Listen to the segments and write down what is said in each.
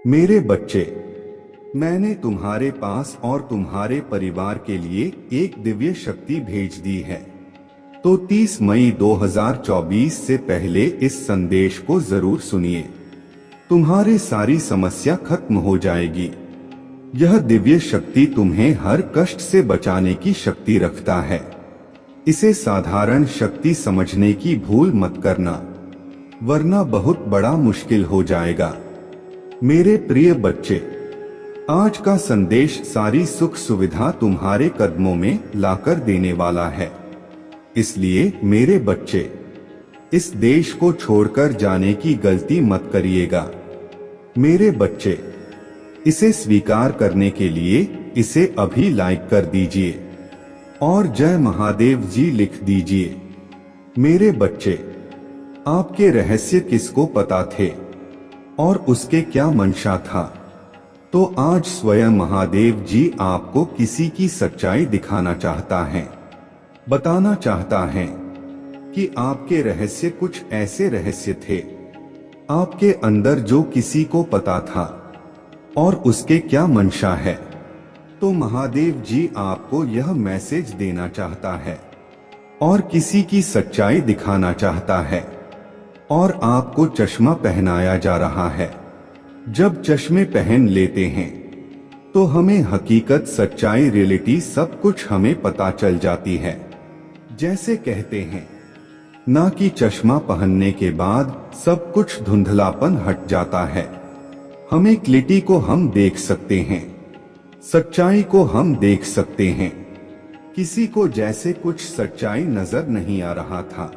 मेरे बच्चे, मैंने तुम्हारे पास और तुम्हारे परिवार के लिए एक दिव्य शक्ति भेज दी है। तो 30 मई 2024 से पहले इस संदेश को जरूर सुनिए। तुम्हारी सारी समस्या खत्म हो जाएगी। यह दिव्य शक्ति तुम्हें हर कष्ट से बचाने की शक्ति रखता है। इसे साधारण शक्ति समझने की भूल मत करना, वरना बहुत बड़ा मुश्किल हो जाएगा। मेरे प्रिय बच्चे, आज का संदेश सारी सुख सुविधा तुम्हारे कदमों में लाकर देने वाला है। इसलिए मेरे बच्चे, इस देश को छोड़कर जाने की गलती मत करिएगा। मेरे बच्चे, इसे स्वीकार करने के लिए इसे अभी लाइक कर दीजिए और जय महादेव जी लिख दीजिए। मेरे बच्चे, आपके रहस्य किसको पता थे और उसके क्या मंशा था? तो आज स्वयं महादेव जी आपको किसी की सच्चाई दिखाना चाहता है, बताना चाहता है कि आपके रहस्य कुछ ऐसे रहस्य थे आपके अंदर जो किसी को पता था और उसके क्या मंशा है। तो महादेव जी आपको यह मैसेज देना चाहता है और किसी की सच्चाई दिखाना चाहता है और आपको चश्मा पहनाया जा रहा है। जब चश्मे पहन लेते हैं तो हमें हकीकत, सच्चाई, रियलिटी सब कुछ हमें पता चल जाती है। जैसे कहते हैं ना कि चश्मा पहनने के बाद सब कुछ धुंधलापन हट जाता है। हमें क्लिटी को हम देख सकते हैं, सच्चाई को हम देख सकते हैं। किसी को जैसे कुछ सच्चाई नजर नहीं आ रहा था।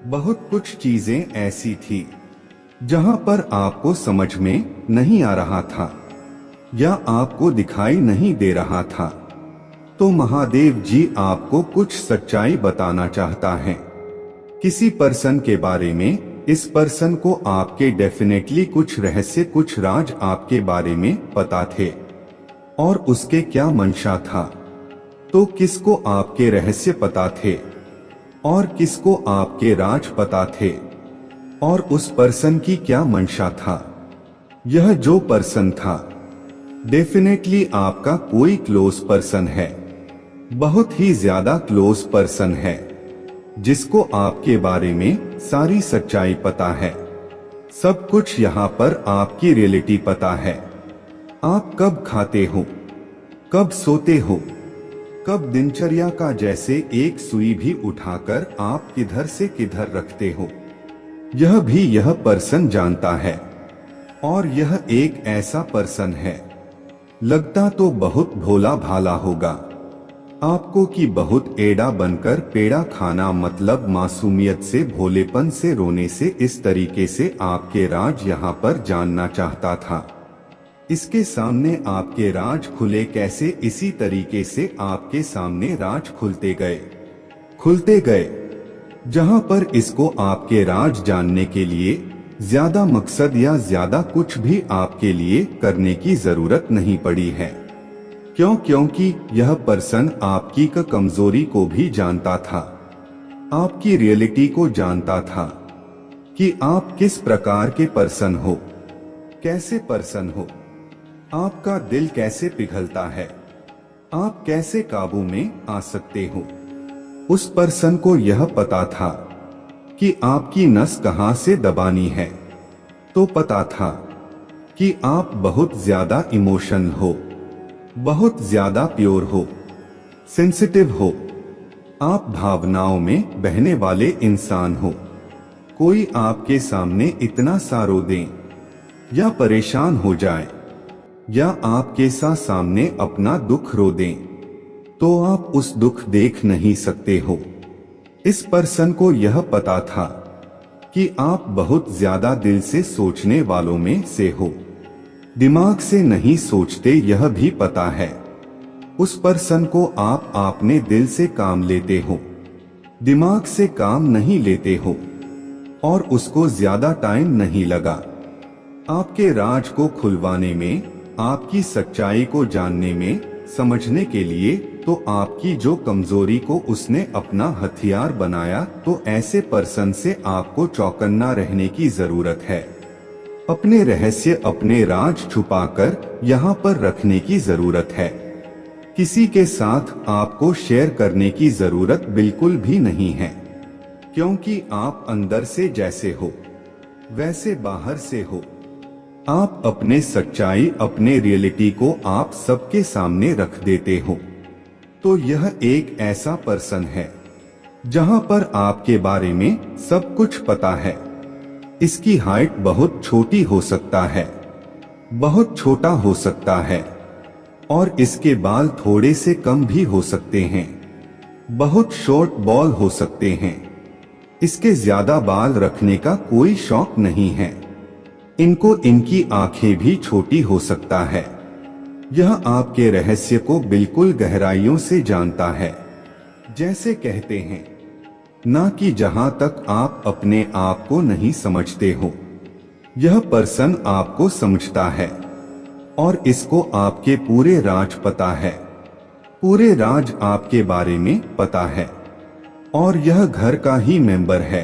बहुत कुछ चीजें ऐसी थी जहां पर आपको समझ में नहीं आ रहा था या आपको दिखाई नहीं दे रहा था। तो महादेव जी आपको कुछ सच्चाई बताना चाहता है किसी पर्सन के बारे में। इस पर्सन को आपके डेफिनेटली कुछ रहस्य, कुछ राज आपके बारे में पता थे और उसके क्या मंशा था। तो किसको आपके रहस्य पता थे और किसको आपके राज पता थे और उस पर्सन की क्या मंशा था। यह जो पर्सन था डेफिनेटली आपका कोई क्लोज पर्सन है, बहुत ही ज्यादा क्लोज पर्सन है, जिसको आपके बारे में सारी सच्चाई पता है। सब कुछ यहाँ पर आपकी रियलिटी पता है। आप कब खाते हो, कब सोते हो, कब दिनचर्या का जैसे एक सुई भी उठाकर आप किधर से किधर रखते हो, यह भी यह पर्सन जानता है। और यह एक ऐसा पर्सन है, लगता तो बहुत भोला भाला होगा आपको कि बहुत एड़ा बनकर पेड़ा खाना, मतलब मासूमियत से, भोलेपन से, रोने से, इस तरीके से आपके राज यहाँ पर जानना चाहता था। इसके सामने आपके राज खुले कैसे? इसी तरीके से आपके सामने राज खुलते गए, जहां पर इसको आपके राज जानने के लिए ज्यादा मकसद या ज्यादा कुछ भी आपके लिए करने की जरूरत नहीं पड़ी है। क्योंकि यह पर्सन आपकी कमजोरी को भी जानता था, आपकी रियलिटी को जानता था कि आप किस प्रकार के पर्सन हो, कैसे पर्सन हो, आपका दिल कैसे पिघलता है, आप कैसे काबू में आ सकते हो। उस पर्सन को यह पता था कि आपकी नस कहां से दबानी है। तो पता था कि आप बहुत ज्यादा इमोशनल हो, बहुत ज्यादा प्योर हो, सेंसिटिव हो, आप भावनाओं में बहने वाले इंसान हो। कोई आपके सामने इतना सा रो दे या परेशान हो जाए या आपके सामने अपना दुख रो दें, तो आप उस दुख देख नहीं सकते हो। इस पर्सन को यह पता था कि आप बहुत ज्यादा दिल से सोचने वालों में से हो, दिमाग से नहीं सोचते, यह भी पता है। उस पर्सन को आप अपने दिल से काम लेते हो, दिमाग से काम नहीं लेते हो और उसको ज्यादा टाइम नहीं लगा आपके राज को खुलवाने में, आपकी सच्चाई को जानने में, समझने के लिए। तो आपकी जो कमजोरी को उसने अपना हथियार बनाया। तो ऐसे पर्सन से आपको चौकन्ना रहने की जरूरत है। अपने रहस्य, अपने राज छुपाकर यहाँ पर रखने की जरूरत है। किसी के साथ आपको शेयर करने की जरूरत बिल्कुल भी नहीं है, क्योंकि आप अंदर से जैसे हो वैसे बाहर से हो। आप अपने सच्चाई, अपने रियलिटी को आप सबके सामने रख देते हो। तो यह एक ऐसा पर्सन है जहां पर आपके बारे में सब कुछ पता है। इसकी हाइट बहुत छोटी हो सकता है, बहुत छोटा हो सकता है, और इसके बाल थोड़े से कम भी हो सकते हैं, बहुत शॉर्ट बॉल हो सकते हैं। इसके ज्यादा बाल रखने का कोई शौक नहीं है। इनको इनकी आंखें भी छोटी हो सकता है। यह आपके रहस्य को बिल्कुल गहराइयों से जानता है। जैसे कहते हैं ना कि जहां तक आप अपने आप को नहीं समझते हो, यह पर्सन आपको समझता है और इसको आपके पूरे राज पता है। पूरे राज आपके बारे में पता है और यह घर का ही मेंबर है।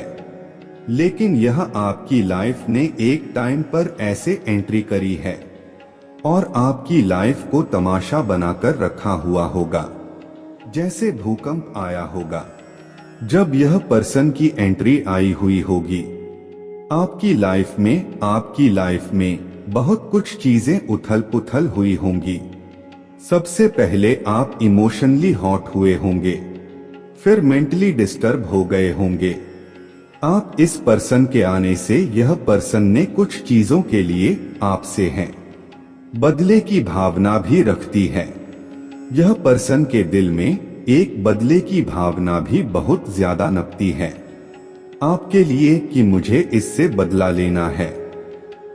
लेकिन यह आपकी लाइफ ने एक टाइम पर ऐसे एंट्री करी है और आपकी लाइफ को तमाशा बनाकर रखा हुआ होगा, जैसे भूकंप आया होगा। जब यह पर्सन की एंट्री आई हुई होगी आपकी लाइफ में बहुत कुछ चीजें उथल पुथल हुई होंगी। सबसे पहले आप इमोशनली हॉट हुए होंगे, फिर मेंटली डिस्टर्ब हो गए होंगे। आप इस पर्सन के आने से यह पर्सन ने कुछ चीजों के लिए आपसे है बदले की भावना भी रखती है। यह पर्सन के दिल में एक बदले की भावना भी बहुत ज्यादा नपती है आपके लिए कि मुझे इससे बदला लेना है।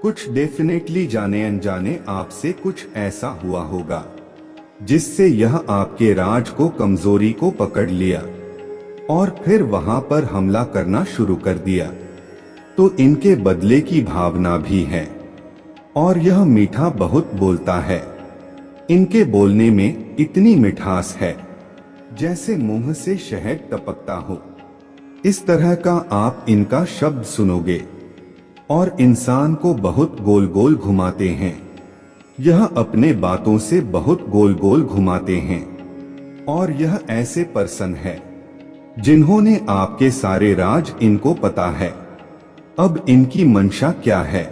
कुछ डेफिनेटली जाने अनजाने आपसे कुछ ऐसा हुआ होगा जिससे यह आपके राज को, कमजोरी को पकड़ लिया और फिर वहां पर हमला करना शुरू कर दिया। तो इनके बदले की भावना भी है और यह मीठा बहुत बोलता है। इनके बोलने में इतनी मिठास है जैसे मुंह से शहद टपकता हो। इस तरह का आप इनका शब्द सुनोगे और इंसान को बहुत गोल गोल घुमाते हैं। यह अपने बातों से बहुत गोल गोल घुमाते हैं और यह ऐसे पर्सन है जिन्होंने आपके सारे राज इनको पता है। अब इनकी मंशा क्या है?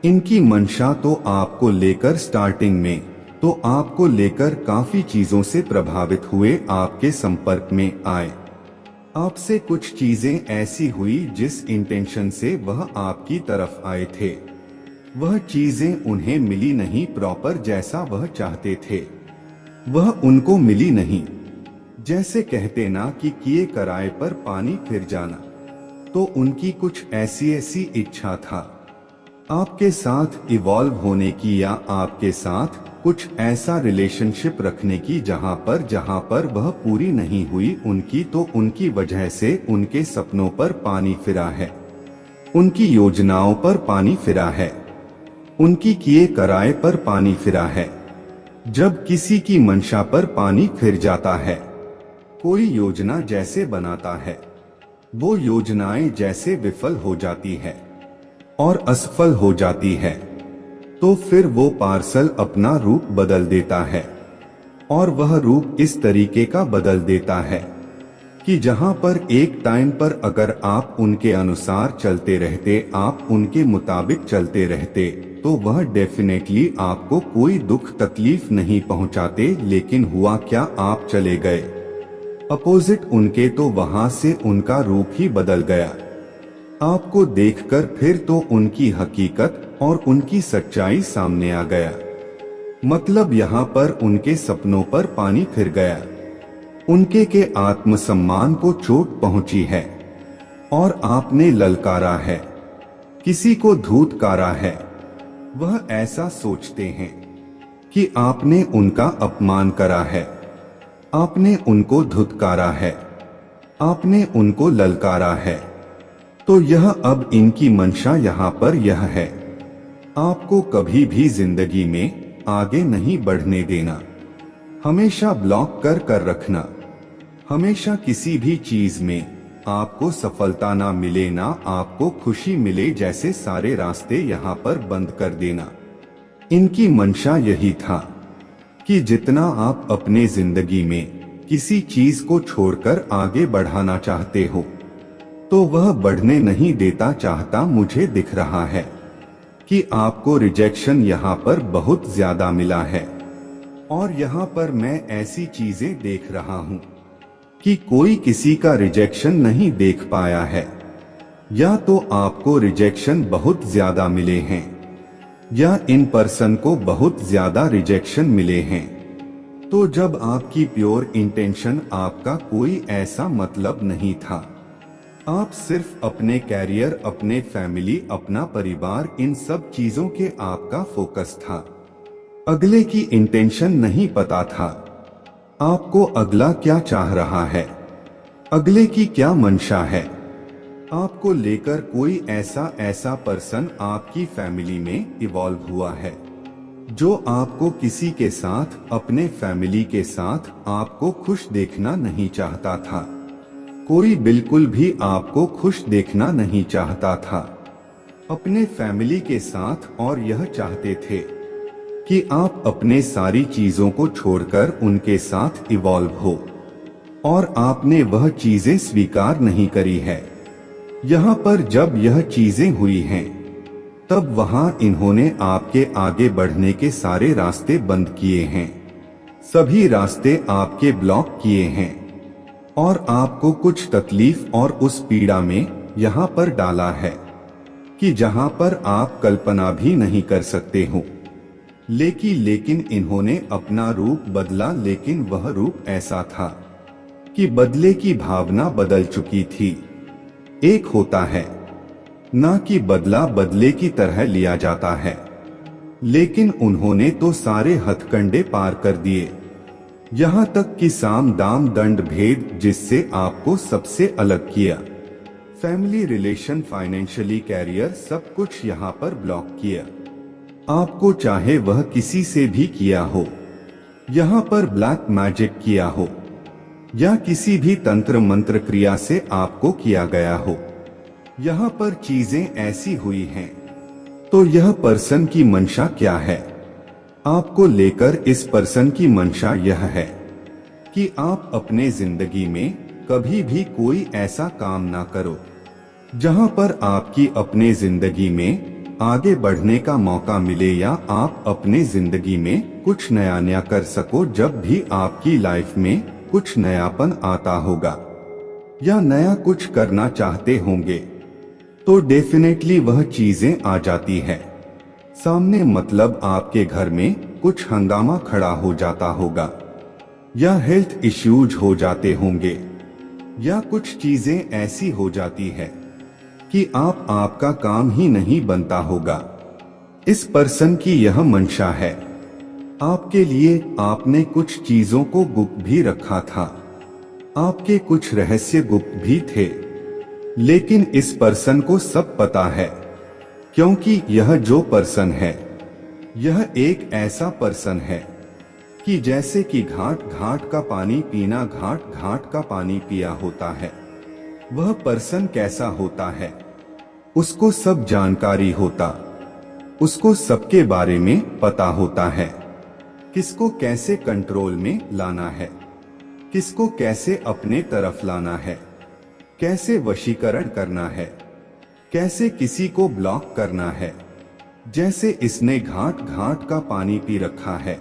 इनकी मंशा तो आपको लेकर स्टार्टिंग में तो आपको लेकर काफी चीजों से प्रभावित हुए, आपके संपर्क में आए। आपसे कुछ चीजें ऐसी हुई जिस इंटेंशन से वह आपकी तरफ आए थे, वह चीजें उन्हें मिली नहीं प्रॉपर जैसा वह चाहते थे। वह उनको मिली नहीं। जैसे कहते ना कि किए कराए पर पानी फिर जाना, तो उनकी कुछ ऐसी इच्छा था आपके साथ इवॉल्व होने की या आपके साथ कुछ ऐसा रिलेशनशिप रखने की जहां पर वह पूरी नहीं हुई उनकी, तो उनकी वजह से उनके सपनों पर पानी फिरा है, उनकी योजनाओं पर पानी फिरा है, उनकी किए कराए पर पानी फिरा है। जब किसी की मंशा पर पानी फिर जाता है, कोई योजना जैसे बनाता है, वो योजनाएं जैसे विफल हो जाती है और असफल हो जाती है, तो फिर वो पार्सल अपना रूप बदल देता है और वह रूप इस तरीके का बदल देता है कि जहां पर एक टाइम पर अगर आप उनके अनुसार चलते रहते, आप उनके मुताबिक चलते रहते, तो वह डेफिनेटली आपको कोई दुख तकलीफ नहीं पहुंचाते। लेकिन हुआ क्या, आप चले गए अपोजिट उनके, तो वहां से उनका रूप ही बदल गया। आपको देखकर फिर तो उनकी हकीकत और उनकी सच्चाई सामने आ गया। मतलब यहाँ पर उनके सपनों पर पानी फिर गया, उनके के आत्मसम्मान को चोट पहुंची है और आपने ललकारा है, किसी को धूतकारा है। वह ऐसा सोचते हैं कि आपने उनका अपमान करा है, आपने उनको धुतकारा है, आपने उनको ललकारा है। तो यह अब इनकी मंशा यहाँ पर यह है, आपको कभी भी जिंदगी में आगे नहीं बढ़ने देना, हमेशा ब्लॉक कर रखना, हमेशा किसी भी चीज में आपको सफलता ना मिले, ना आपको खुशी मिले, जैसे सारे रास्ते यहाँ पर बंद कर देना। इनकी मंशा यही था कि जितना आप अपने जिंदगी में किसी चीज को छोड़कर आगे बढ़ाना चाहते हो, तो वह बढ़ने नहीं देता चाहता। मुझे दिख रहा है कि आपको रिजेक्शन यहाँ पर बहुत ज्यादा मिला है, और यहाँ पर मैं ऐसी चीजें देख रहा हूँ कि कोई किसी का रिजेक्शन नहीं देख पाया है। या तो आपको रिजेक्शन बहुत ज्यादा मिले हैं, या इन पर्सन को बहुत ज्यादा रिजेक्शन मिले हैं। तो जब आपकी प्योर इंटेंशन, आपका कोई ऐसा मतलब नहीं था, आप सिर्फ अपने कैरियर, अपने फैमिली, अपना परिवार, इन सब चीजों के आपका फोकस था। अगले की इंटेंशन नहीं पता था आपको अगला क्या चाह रहा है, अगले की क्या मंशा है। आपको लेकर कोई ऐसा पर्सन आपकी फैमिली में इवॉल्व हुआ है, जो आपको किसी के साथ, अपने फैमिली के साथ आपको खुश देखना नहीं चाहता था। कोई बिल्कुल भी आपको खुश देखना नहीं चाहता था अपने फैमिली के साथ, और यह चाहते थे कि आप अपने सारी चीजों को छोड़कर उनके साथ इवॉल्व हो, और आपने वह चीजें स्वीकार नहीं करी है। यहाँ पर जब यह चीजें हुई हैं, तब वहां इन्होंने आपके आगे बढ़ने के सारे रास्ते बंद किए हैं, सभी रास्ते आपके ब्लॉक किए हैं, और आपको कुछ तकलीफ और उस पीड़ा में यहाँ पर डाला है कि जहाँ पर आप कल्पना भी नहीं कर सकते हो। लेकिन इन्होंने अपना रूप बदला, लेकिन वह रूप ऐसा था कि बदले की भावना बदल चुकी थी। एक होता है ना कि बदला बदले की तरह लिया जाता है, लेकिन उन्होंने तो सारे हथकंडे पार कर दिए, यहाँ तक कि साम दाम दंड भेद, जिससे आपको सबसे अलग किया। फैमिली रिलेशन, फाइनेंशियली, कैरियर, सब कुछ यहाँ पर ब्लॉक किया। आपको चाहे वह किसी से भी किया हो, यहाँ पर ब्लैक मैजिक किया हो, या किसी भी तंत्र मंत्र क्रिया से आपको किया गया हो, यहाँ पर चीजें ऐसी हुई हैं। तो यह पर्सन की मंशा क्या है आपको लेकर? इस पर्सन की मंशा यह है कि आप अपने जिंदगी में कभी भी कोई ऐसा काम ना करो जहां पर आपकी अपने जिंदगी में आगे बढ़ने का मौका मिले, या आप अपने जिंदगी में कुछ नया कर सको। जब भी आपकी लाइफ में कुछ नयापन आता होगा या नया कुछ करना चाहते होंगे, तो डेफिनेटली वह चीजें आ जाती है सामने। मतलब आपके घर में कुछ हंगामा खड़ा हो जाता होगा, या हेल्थ इश्यूज हो जाते होंगे, या कुछ चीजें ऐसी हो जाती है कि आपका काम ही नहीं बनता होगा। इस पर्सन की यह मंशा है आपके लिए। आपने कुछ चीजों को गुप्त भी रखा था, आपके कुछ रहस्य गुप्त भी थे, लेकिन इस पर्सन को सब पता है, क्योंकि यह जो पर्सन है, यह एक ऐसा पर्सन है कि जैसे कि घाट घाट का पानी पीना, घाट घाट का पानी पिया होता है। वह पर्सन कैसा होता है, उसको सब जानकारी होता, उसको सबके बारे में पता होता है, किसको कैसे कंट्रोल में लाना है, किसको कैसे अपने तरफ लाना है, कैसे वशीकरण करना है, कैसे किसी को ब्लॉक करना है। जैसे इसने घाट घाट का पानी पी रखा है।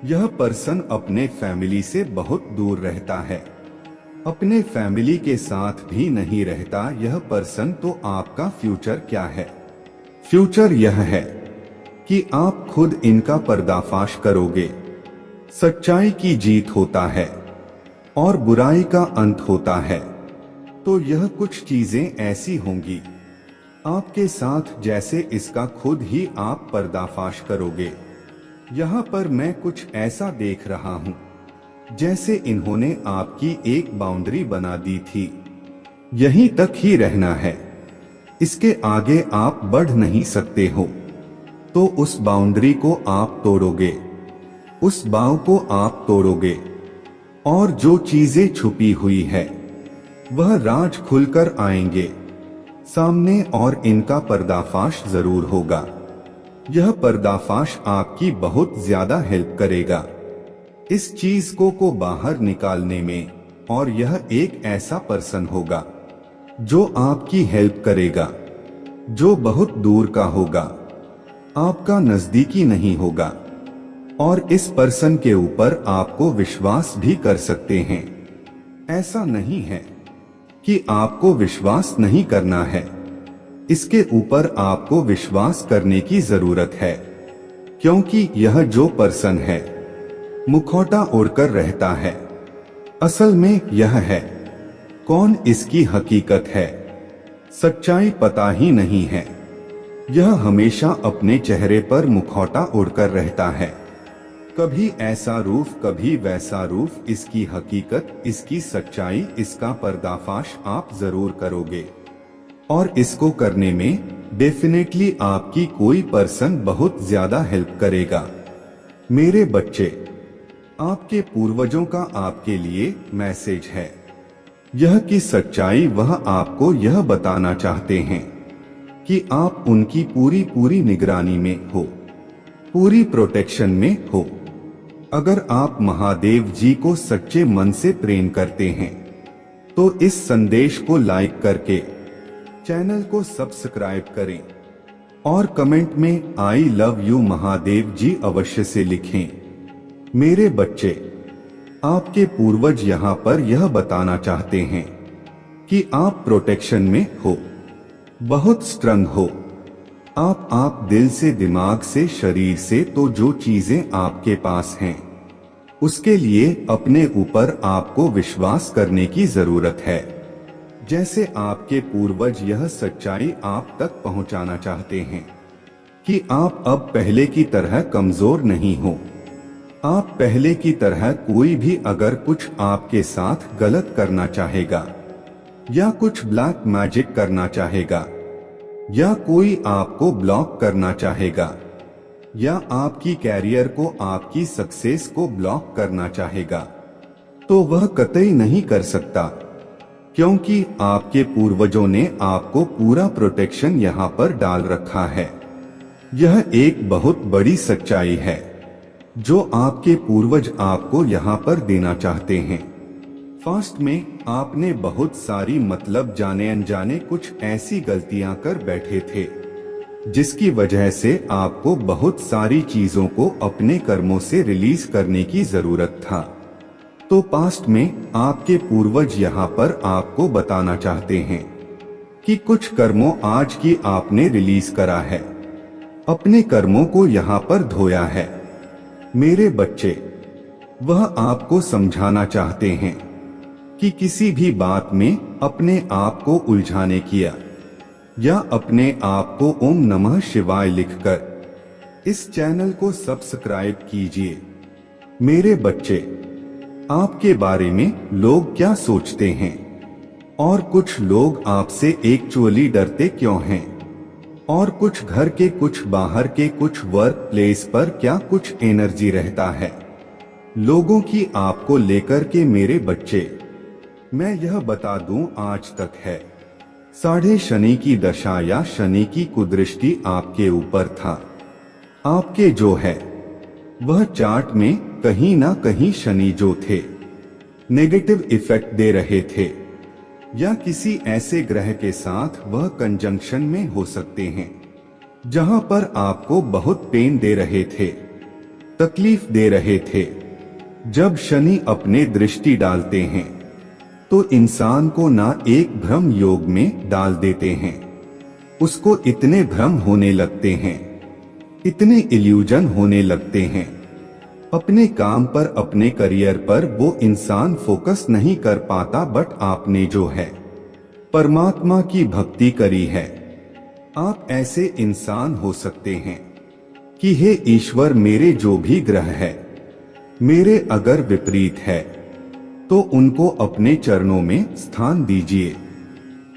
यह पर्सन अपने फैमिली से बहुत दूर रहता है, अपने फैमिली के साथ भी नहीं रहता। यह पर्सन तो आपका फ्यूचर क्या है? फ्यूचर यह है कि आप खुद इनका पर्दाफाश करोगे। सच्चाई की जीत होता है और बुराई का अंत होता है। तो यह कुछ चीजें ऐसी होंगी आपके साथ जैसे इसका खुद ही आप पर्दाफाश करोगे। यहाँ पर मैं कुछ ऐसा देख रहा हूँ जैसे इन्होंने आपकी एक बाउंड्री बना दी थी, यहीं तक ही रहना है, इसके आगे आप बढ़ नहीं सकते हो। तो उस बाउंड्री को आप तोड़ोगे, उस बाव को आप तोड़ोगे, और जो चीजें छुपी हुई है वह राज खुलकर आएंगे सामने और इनका पर्दाफाश जरूर होगा। यह पर्दाफाश आपकी बहुत ज्यादा हेल्प करेगा इस चीज को बाहर निकालने में, और यह एक ऐसा पर्सन होगा जो आपकी हेल्प करेगा, जो बहुत दूर का होगा, आपका नजदीकी नहीं होगा, और इस पर्सन के ऊपर आपको विश्वास भी कर सकते हैं। ऐसा नहीं है कि आपको विश्वास नहीं करना है, इसके ऊपर आपको विश्वास करने की जरूरत है, क्योंकि यह जो पर्सन है मुखौटा ओढ़कर रहता है, असल में यह है कौन इसकी हकीकत है, सच्चाई पता ही नहीं है। यह हमेशा अपने चेहरे पर मुखौटा ओढ़कर रहता है, कभी ऐसा रूप कभी वैसा रूप। इसकी हकीकत, इसकी सच्चाई, इसका पर्दाफाश आप जरूर करोगे, और इसको करने में डेफिनेटली आपकी कोई पर्सन बहुत ज्यादा हेल्प करेगा। मेरे बच्चे, आपके पूर्वजों का आपके लिए मैसेज है यह कि सच्चाई वह आपको यह बताना चाहते हैं कि आप उनकी पूरी निगरानी में हो, पूरी प्रोटेक्शन में हो। अगर आप महादेव जी को सच्चे मन से प्रेम करते हैं तो इस संदेश को लाइक करके चैनल को सब्सक्राइब करें और कमेंट में आई लव यू महादेव जी अवश्य से लिखें। मेरे बच्चे, आपके पूर्वज यहाँ पर यह बताना चाहते हैं कि आप प्रोटेक्शन में हो, बहुत स्ट्रॉन्ग हो। आप दिल से, दिमाग से, शरीर से, तो जो चीजें आपके पास हैं उसके लिए अपने ऊपर आपको विश्वास करने की जरूरत है। जैसे आपके पूर्वज यह सच्चाई आप तक पहुंचाना चाहते हैं कि आप अब पहले की तरह कमजोर नहीं हो। आप पहले की तरह, कोई भी अगर कुछ आपके साथ गलत करना चाहेगा या कुछ ब्लैक मैजिक करना चाहेगा या कोई आपको ब्लॉक करना चाहेगा या आपकी कैरियर को, आपकी सक्सेस को ब्लॉक करना चाहेगा, तो वह कतई नहीं कर सकता, क्योंकि आपके पूर्वजों ने आपको पूरा प्रोटेक्शन यहाँ पर डाल रखा है। यह एक बहुत बड़ी सच्चाई है जो आपके पूर्वज आपको यहाँ पर देना चाहते हैं। फास्ट में आपने बहुत सारी, मतलब जाने अनजाने कुछ ऐसी गलतियां कर बैठे थे जिसकी वजह से आपको बहुत सारी चीजों को अपने कर्मों से रिलीज करने की जरूरत था। तो पास्ट में आपके पूर्वज यहाँ पर आपको बताना चाहते हैं कि कुछ कर्मों आज की आपने रिलीज करा है, अपने कर्मों को यहाँ पर धोया है। मेरे बच्चे, वह आपको समझाना चाहते हैं कि किसी भी बात में अपने आप को उलझाने किया या अपने आप को ओम नमः शिवाय लिखकर इस चैनल को सब्सक्राइब कीजिए। मेरे बच्चे, आपके बारे में लोग क्या सोचते हैं और कुछ लोग आपसे एक्चुअली डरते क्यों हैं, और कुछ घर के, कुछ बाहर के, कुछ वर्क प्लेस पर क्या कुछ एनर्जी रहता है लोगों की आपको लेकर के। मेरे बच्चे, मैं यह बता दूं, आज तक है साढ़े शनि की दशा या शनि की कुदृष्टि आपके ऊपर था। आपके जो है वह चार्ट में कहीं ना कहीं शनि जो थे नेगेटिव इफेक्ट दे रहे थे, या किसी ऐसे ग्रह के साथ वह कंजंक्शन में हो सकते हैं जहां पर आपको बहुत पेन दे रहे थे, तकलीफ दे रहे थे। जब शनि अपने दृष्टि डालते हैं तो इंसान को ना एक भ्रम योग में डाल देते हैं, उसको इतने भ्रम होने लगते हैं, इतने इल्यूजन होने लगते हैं, अपने काम पर, अपने करियर पर वो इंसान फोकस नहीं कर पाता। बट आपने जो है परमात्मा की भक्ति करी है, आप ऐसे इंसान हो सकते हैं कि हे ईश्वर, मेरे जो भी ग्रह है मेरे अगर विपरीत है तो उनको अपने चरणों में स्थान दीजिए।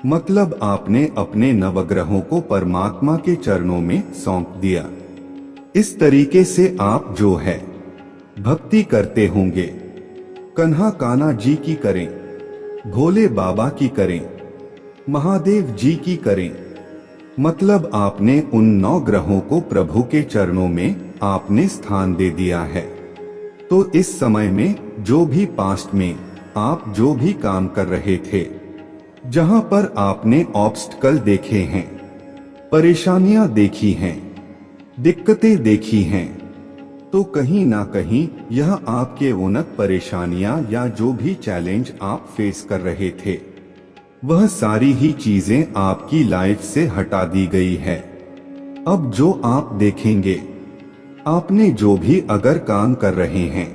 मतलब आपने अपने नवग्रहों को परमात्मा के चरणों में सौंप दिया। इस तरीके से आप जो है भक्ति करते होंगे, कन्हा कान्हा जी की करें, भोले बाबा की करें, महादेव जी की करें। मतलब आपने उन 9 ग्रहों को प्रभु के चरणों में आपने स्थान दे दिया है। तो इस समय में जो भी पास्ट में आप जो भी काम कर रहे थे, जहां पर आपने ऑब्स्टकल देखे हैं, परेशानियां देखी हैं, दिक्कतें देखी हैं, तो कहीं ना कहीं यह आपके उन्नत परेशानियां या जो भी चैलेंज आप फेस कर रहे थे, वह सारी ही चीजें आपकी लाइफ से हटा दी गई है। अब जो आप देखेंगे, आपने जो भी अगर काम कर रहे हैं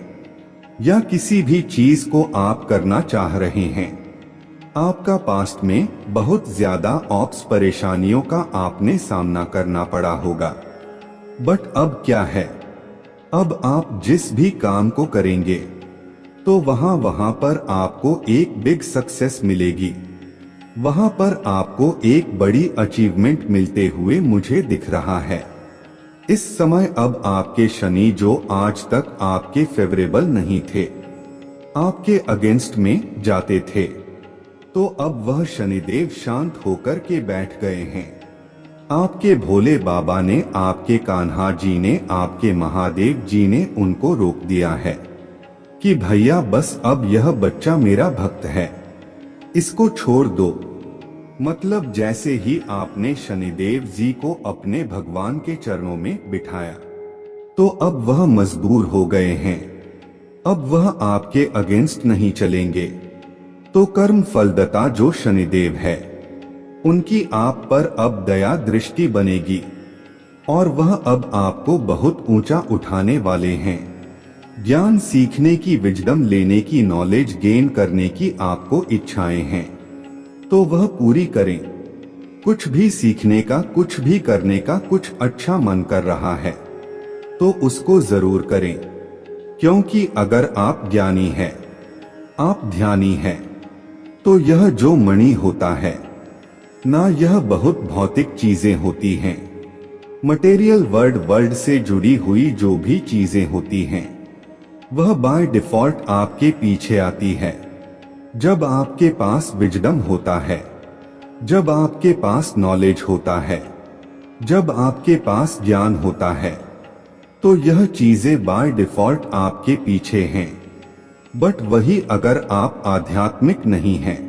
या किसी भी चीज को आप करना चाह रहे हैं, आपका पास्ट में बहुत ज्यादा ऑप्स परेशानियों का आपने सामना करना पड़ा होगा। बट अब क्या है, अब आप जिस भी काम को करेंगे तो वहां पर आपको एक बिग सक्सेस मिलेगी, वहां पर आपको एक बड़ी अचीवमेंट मिलते हुए मुझे दिख रहा है। इस समय अब आपके शनि जो आज तक आपके फेवरेबल नहीं थे, आपके अगेंस्ट में जाते थे, तो अब वह शनिदेव शांत होकर के बैठ गए हैं। आपके भोले बाबा ने, आपके कान्हा जी ने, आपके महादेव जी ने उनको रोक दिया है कि भैया बस अब यह बच्चा मेरा भक्त है, इसको छोड़ दो। मतलब जैसे ही आपने शनिदेव जी को अपने भगवान के चरणों में बिठाया, तो अब वह मजबूर हो गए हैं, अब वह आपके अगेंस्ट नहीं चलेंगे। तो कर्म फलदाता जो शनिदेव है, उनकी आप पर अब दया दृष्टि बनेगी और वह अब आपको बहुत ऊंचा उठाने वाले हैं। ज्ञान सीखने की, विजडम लेने की, नॉलेज गेन करने की आपको इच्छाएं हैं, तो वह पूरी करें। कुछ भी सीखने का, कुछ भी करने का कुछ अच्छा मन कर रहा है तो उसको जरूर करें, क्योंकि अगर आप ज्ञानी हैं, आप ध्यानी हैं, तो यह जो मणि होता है ना, यह बहुत भौतिक चीजें होती हैं। मटेरियल वर्ल्ड से जुड़ी हुई जो भी चीजें होती हैं, वह बाय डिफॉल्ट आपके पीछे आती है। जब आपके पास विजडम होता है, जब आपके पास नॉलेज होता है, जब आपके पास ज्ञान होता है, तो यह चीजें बाय डिफॉल्ट आपके पीछे हैं। बट वही अगर आप आध्यात्मिक नहीं हैं,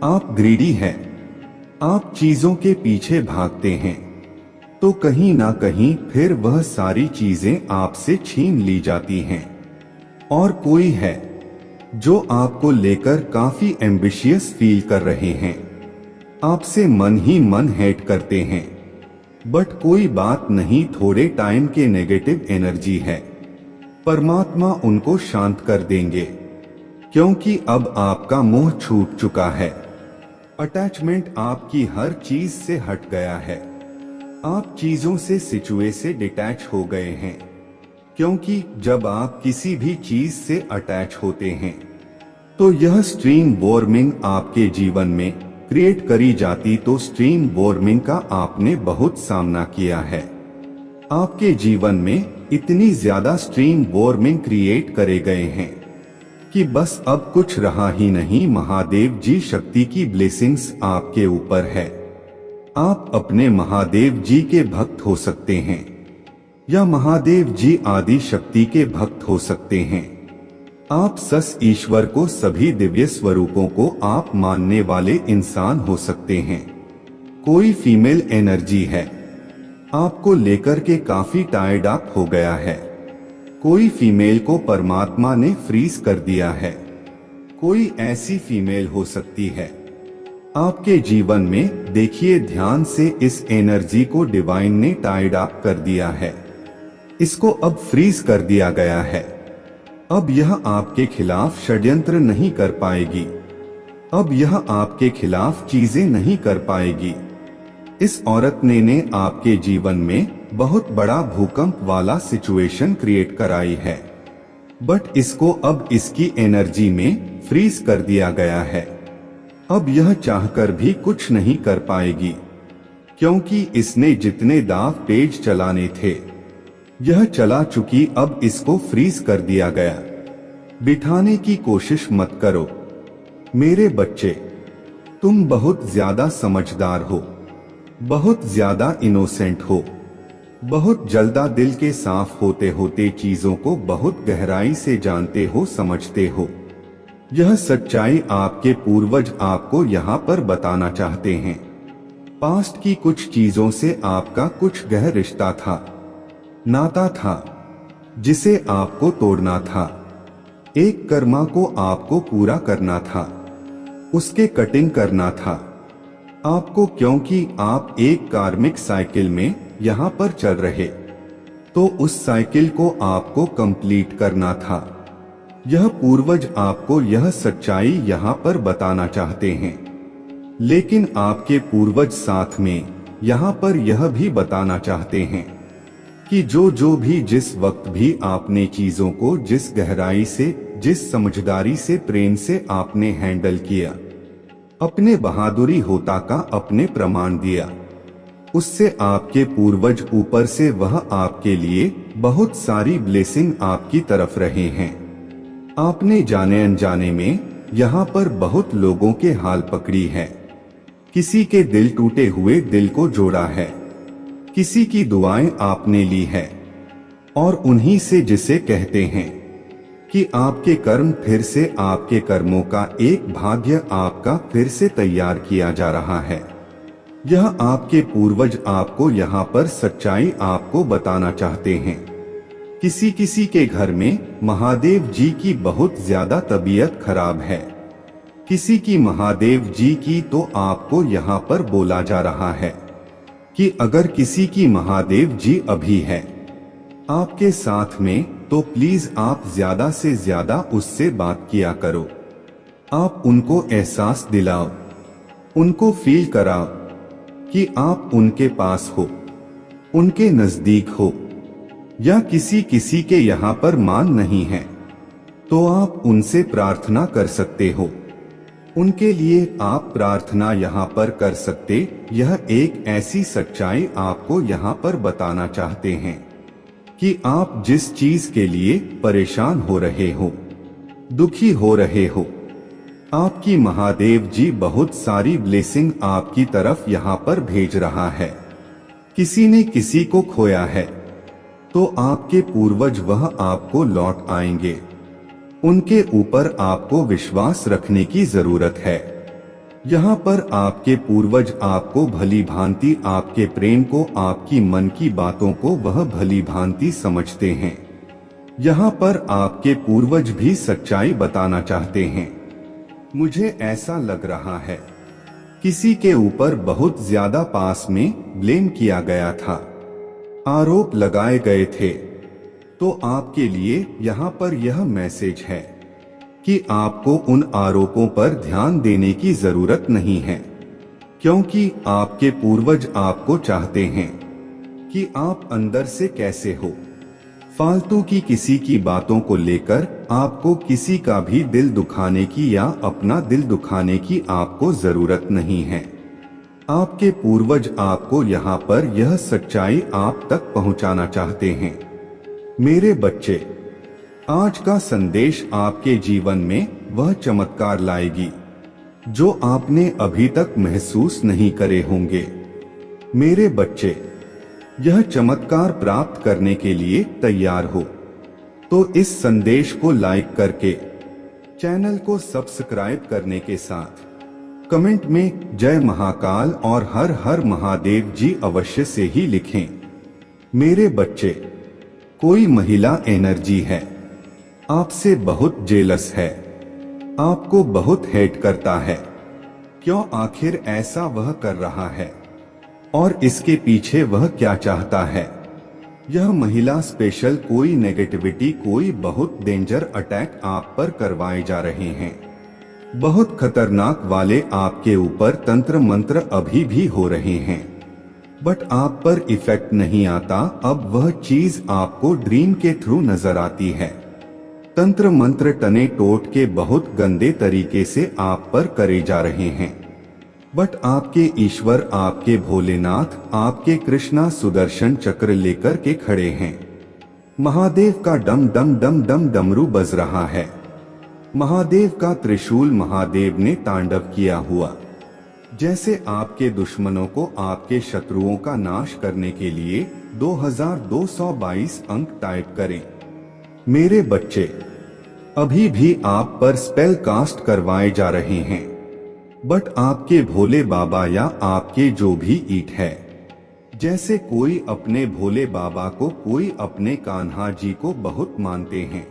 आप ग्रीडी हैं, आप चीजों के पीछे भागते हैं, तो कहीं ना कहीं फिर वह सारी चीजें आपसे छीन ली जाती हैं। और कोई है जो आपको लेकर काफी एम्बिशियस फील कर रहे हैं, आपसे मन ही मन हेट करते हैं, बट कोई बात नहीं, थोड़े टाइम के नेगेटिव एनर्जी है, परमात्मा उनको शांत कर देंगे, क्योंकि अब आपका मोह छूट चुका है। अटैचमेंट आपकी हर चीज से हट गया है, आप चीजों से, सिचुएशन से डिटैच हो गए हैं, क्योंकि जब आप किसी भी चीज से अटैच होते हैं तो यह स्ट्रीम वार्मिंग आपके जीवन में क्रिएट करी जाती। तो स्ट्रीम वार्मिंग का आपने बहुत सामना किया है, आपके जीवन में इतनी ज्यादा स्ट्रीम वार्मिंग क्रिएट करे गए हैं कि बस अब कुछ रहा ही नहीं। महादेव जी शक्ति की ब्लेसिंग्स आपके ऊपर है, आप अपने महादेव जी के भक्त हो सकते हैं या महादेव जी आदि शक्ति के भक्त हो सकते हैं। आप सस ईश्वर को, सभी दिव्य स्वरूपों को आप मानने वाले इंसान हो सकते हैं। कोई फीमेल एनर्जी है, आपको लेकर के काफी टायर्ड अप हो गया है, कोई फीमेल को परमात्मा ने फ्रीज कर दिया है, कोई ऐसी फीमेल हो सकती है आपके जीवन में। देखिए ध्यान से, इस एनर्जी को डिवाइन ने टाइड अप कर दिया है, इसको अब फ्रीज कर दिया गया है। अब यह आपके खिलाफ षड्यंत्र नहीं कर पाएगी, अब यह आपके खिलाफ चीजें नहीं कर पाएगी। इस औरत ने आपके जीवन में बहुत बड़ा भूकंप वाला सिचुएशन क्रिएट कराई है, बट इसको अब इसकी एनर्जी में फ्रीज कर दिया गया है। अब यह चाहकर भी कुछ नहीं कर पाएगी, क्योंकि इसने जितने दाव पेज चलाने थे यह चला चुकी, अब इसको फ्रीज कर दिया गया। बिठाने की कोशिश मत करो, मेरे बच्चे, तुम बहुत ज्यादा समझदार हो, बहुत ज्यादा इनोसेंट हो, बहुत जल्दा दिल के साफ होते होते चीजों को बहुत गहराई से जानते हो, समझते हो। यह सच्चाई आपके पूर्वज आपको यहाँ पर बताना चाहते हैं। पास्ट की कुछ चीजों से आपका कुछ गहरा रिश्ता था, नाता था, जिसे आपको तोड़ना था। एक कर्मा को आपको पूरा करना था, उसके कटिंग करना था आपको, क्योंकि आप एक कार्मिक साइकिल में यहाँ पर चल रहे, तो उस साइकिल को आपको कंप्लीट करना था। यह पूर्वज आपको यह सच्चाई यहाँ पर बताना चाहते हैं, लेकिन आपके पूर्वज साथ में यहाँ पर यह भी बताना चाहते हैं कि जो भी जिस वक्त भी आपने चीजों को जिस गहराई से, जिस समझदारी से, प्रेम से आपने हैंडल किया, अपने बहादुरी होता का अपने प्रमाण दिया, उससे आपके पूर्वज ऊपर से वह आपके लिए बहुत सारी ब्लेसिंग आपकी तरफ रहे हैं। आपने जाने अनजाने में यहाँ पर बहुत लोगों के हाल पकड़ी है, किसी के दिल टूटे हुए दिल को जोड़ा है, किसी की दुआएं आपने ली है, और उन्हीं से जिसे कहते हैं कि आपके कर्म फिर से, आपके कर्मों का एक भाग्य आपका फिर से तैयार किया जा रहा है। यह आपके पूर्वज आपको यहाँ पर सच्चाई आपको बताना चाहते हैं। किसी किसी के घर में महादेव जी की बहुत ज्यादा तबीयत खराब है, किसी की महादेव जी की, तो आपको यहाँ पर बोला जा रहा है कि अगर किसी की महादेव जी अभी है आपके साथ में, तो प्लीज आप ज्यादा से ज्यादा उससे बात किया करो। आप उनको एहसास दिलाओ, उनको फील कराओ कि आप उनके पास हो, उनके नजदीक हो। या किसी किसी के यहाँ पर मान नहीं है, तो आप उनसे प्रार्थना कर सकते हो, उनके लिए आप प्रार्थना यहाँ पर कर सकते। यह एक ऐसी सच्चाई आपको यहाँ पर बताना चाहते हैं कि आप जिस चीज के लिए परेशान हो रहे हो, दुखी हो रहे हो, आपकी महादेव जी बहुत सारी ब्लेसिंग आपकी तरफ यहाँ पर भेज रहा है। किसी ने किसी को खोया है, तो आपके पूर्वज वह आपको लौट आएंगे। उनके ऊपर आपको विश्वास रखने की जरूरत है। यहाँ पर आपके पूर्वज आपको भली भांति, आपके प्रेम को, आपकी मन की बातों को वह भली भांति समझते हैं। यहाँ पर आपके पूर्वज भी सच्चाई बताना चाहते हैं। मुझे ऐसा लग रहा है किसी के ऊपर बहुत ज्यादा पास में ब्लेम किया गया था, आरोप लगाए गए थे, तो आपके लिए यहाँ पर यह मैसेज है कि आपको उन आरोपों पर ध्यान देने की जरूरत नहीं है, क्योंकि आपके पूर्वज आपको चाहते हैं कि आप अंदर से कैसे हो। फालतू की किसी की बातों को लेकर आपको किसी का भी दिल दुखाने की या अपना दिल दुखाने की आपको जरूरत नहीं है। आपके पूर्वज आपको यहाँ पर यह सच्चाई आप तक पहुँचाना चाहते हैं। मेरे बच्चे, आज का संदेश आपके जीवन में वह चमत्कार लाएगी जो आपने अभी तक महसूस नहीं करे होंगे। मेरे बच्चे, यह चमत्कार प्राप्त करने के लिए तैयार हो तो इस संदेश को लाइक करके, चैनल को सब्सक्राइब करने के साथ कमेंट में जय महाकाल और हर हर महादेव जी अवश्य से ही लिखें। मेरे बच्चे, कोई महिला एनर्जी है, आपसे बहुत जेलस है, आपको बहुत हेट करता है। क्यों आखिर ऐसा वह कर रहा है और इसके पीछे वह क्या चाहता है? यह महिला स्पेशल कोई नेगेटिविटी, कोई बहुत डेंजर अटैक आप पर करवाए जा रहे हैं। बहुत खतरनाक वाले आपके ऊपर तंत्र मंत्र अभी भी हो रहे हैं, बट आप पर इफेक्ट नहीं आता। अब वह चीज आपको ड्रीम के थ्रू नजर आती है। तंत्र मंत्र टने टोट के बहुत गंदे तरीके से आप पर करे जा रहे हैं, बट आपके ईश्वर, आपके भोलेनाथ, आपके कृष्णा सुदर्शन चक्र लेकर के खड़े हैं। महादेव का डम डम डम डम डमरू बज रहा है। महादेव का त्रिशूल महादेव ने तांडव किया हुआ। जैसे आपके दुश्मनों को आपके शत्रुओं का नाश करने के लिए 2222 अंक टाइप करें। मेरे बच्चे, अभी भी आप पर स्पेल कास्ट करवाए जा रहे हैं, बट आपके भोले बाबा या आपके जो भी ईट है, जैसे कोई अपने भोले बाबा को, कोई अपने कान्हा जी को बहुत मानते हैं,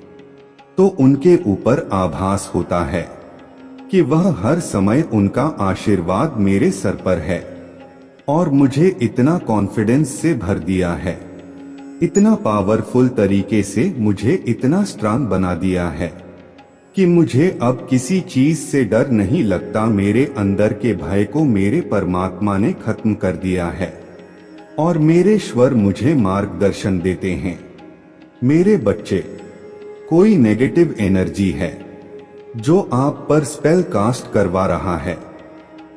तो उनके ऊपर आभास होता है कि वह हर समय उनका आशीर्वाद मेरे सर पर है और मुझे इतना कॉन्फिडेंस से भर दिया है, इतना पावरफुल तरीके से मुझे इतना स्ट्रांग बना दिया है कि मुझे अब किसी चीज से डर नहीं लगता। मेरे अंदर के भय को मेरे परमात्मा ने खत्म कर दिया है और मेरे ईश्वर मुझे मार्गदर्शन देते हैं। मेरे बच्चे, कोई नेगेटिव एनर्जी है जो आप पर स्पेल कास्ट करवा रहा है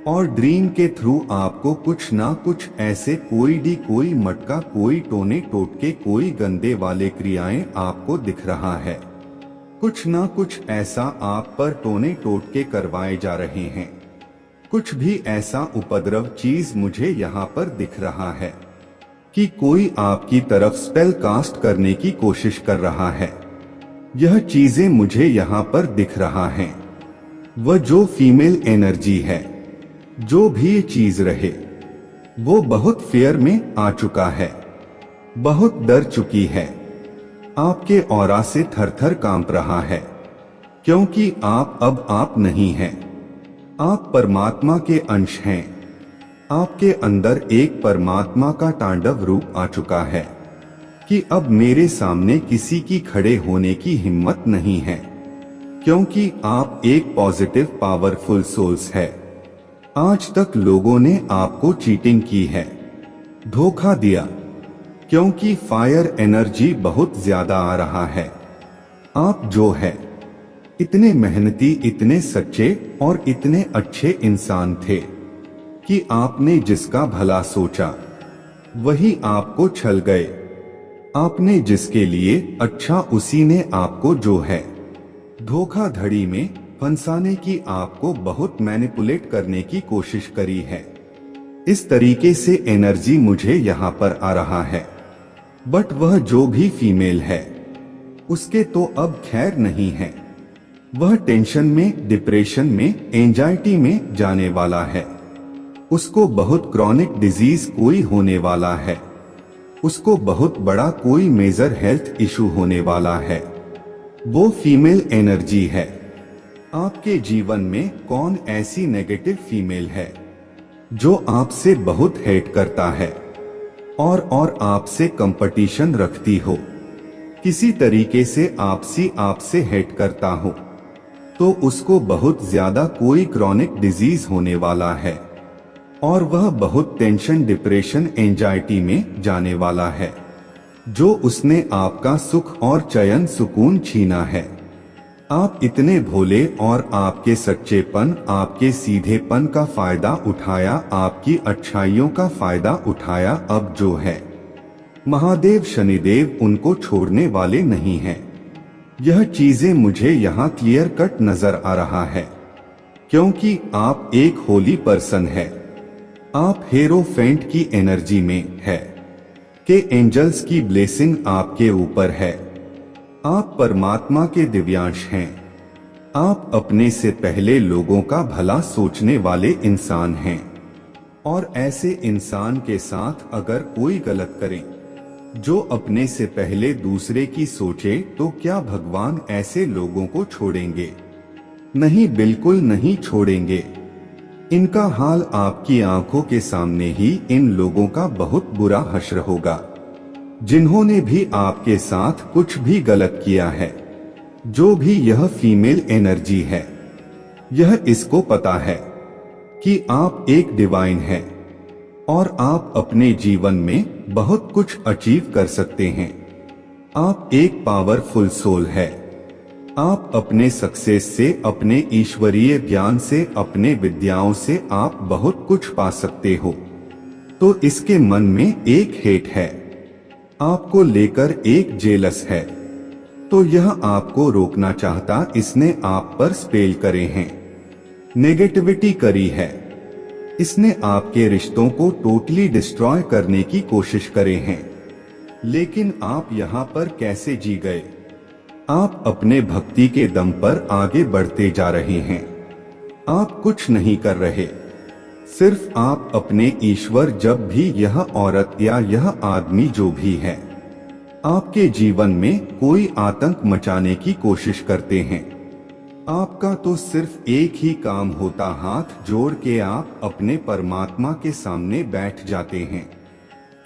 और ड्रीम के थ्रू आपको कुछ ना कुछ ऐसे कोई मटका, कोई टोने टोटके, कोई गंदे वाले क्रियाएं आपको दिख रहा है। कुछ ना कुछ ऐसा आप पर टोने टोटके करवाए जा रहे हैं। कुछ भी ऐसा उपद्रव चीज मुझे यहाँ पर दिख रहा है कि कोई आपकी तरफ स्पेल कास्ट करने की कोशिश कर रहा है। यह चीजें मुझे यहाँ पर दिख रहा है। वह जो फीमेल एनर्जी है, जो भी ये चीज रहे, वो बहुत फियर में आ चुका है, बहुत डर चुकी है, आपके ऑरा से थर-थर कांप रहा है, क्योंकि आप अब आप नहीं हैं। आप परमात्मा के अंश हैं। आपके अंदर एक परमात्मा का तांडव रूप आ चुका है कि अब मेरे सामने किसी की खड़े होने की हिम्मत नहीं है, क्योंकि आप एक पॉजिटिव पावरफुल सोल्स है। आज तक लोगों ने आपको चीटिंग की है, धोखा दिया, क्योंकि फायर एनर्जी बहुत ज्यादा आ रहा है। आप जो है इतने मेहनती, इतने सच्चे और इतने अच्छे इंसान थे कि आपने जिसका भला सोचा वही आपको छल गए। आपने जिसके लिए अच्छा, उसी ने आपको जो है धोखाधड़ी में फंसाने की, आपको बहुत मैनिपुलेट करने की कोशिश करी है। इस तरीके से एनर्जी मुझे यहाँ पर आ रहा है। बट वह जो भी फीमेल है, उसके तो अब खैर नहीं है। वह टेंशन में, डिप्रेशन में, एंजाइटी में जाने वाला है। उसको बहुत क्रॉनिक डिजीज कोई होने वाला है। उसको बहुत बड़ा कोई मेजर हेल्थ इशू होने वाला है। वो फीमेल एनर्जी है। आपके जीवन में कौन ऐसी नेगेटिव फीमेल है जो आपसे बहुत हेट करता है और आपसे कंपटीशन रखती हो, किसी तरीके से आपसे हेट करता हो, तो उसको बहुत ज्यादा कोई क्रॉनिक डिजीज होने वाला है और वह बहुत टेंशन, डिप्रेशन, एंजाइटी में जाने वाला है, जो उसने आपका सुख और चैन सुकून छीना है। आप इतने भोले और आपके सच्चेपन, आपके सीधेपन का फायदा उठाया, आपकी अच्छाइयों का फायदा उठाया। अब जो है महादेव, शनिदेव उनको छोड़ने वाले नहीं हैं। यह चीजें मुझे यहाँ क्लियर कट नजर आ रहा है, क्योंकि आप एक होली पर्सन है। आप हेरोफेंट की एनर्जी में है कि एंजल्स की ब्लेसिंग आपके ऊपर है। आप परमात्मा के दिव्यांश हैं। आप अपने से पहले लोगों का भला सोचने वाले इंसान हैं और ऐसे इंसान के साथ अगर कोई गलत करे जो अपने से पहले दूसरे की सोचे, तो क्या भगवान ऐसे लोगों को छोड़ेंगे? नहीं, बिल्कुल नहीं छोड़ेंगे। इनका हाल आपकी आंखों के सामने ही इन लोगों का बहुत बुरा हश्र होगा, जिन्होंने भी आपके साथ कुछ भी गलत किया है। जो भी यह फीमेल एनर्जी है, यह इसको पता है कि आप एक डिवाइन है और आप अपने जीवन में बहुत कुछ अचीव कर सकते हैं। आप एक पावरफुल सोल है। आप अपने सक्सेस से, अपने ईश्वरीय ज्ञान से, अपने विद्याओं से आप बहुत कुछ पा सकते हो। तो इसके मन में एक हेट है, आपको लेकर एक जेलस है। तो यह आपको रोकना चाहता, इसने आप पर स्पेल करे हैं, नेगेटिविटी करी है, इसने आपके रिश्तों को टोटली डिस्ट्रॉय करने की कोशिश करे हैं। लेकिन आप यहाँ पर कैसे जी गए? आप अपने भक्ति के दम पर आगे बढ़ते जा रहे हैं। आप कुछ नहीं कर रहे, सिर्फ आप अपने ईश्वर, जब भी यह औरत या यह आदमी जो भी है आपके जीवन में कोई आतंक मचाने की कोशिश करते हैं, आपका तो सिर्फ एक ही काम होता, हाथ जोड़ के आप अपने परमात्मा के सामने बैठ जाते हैं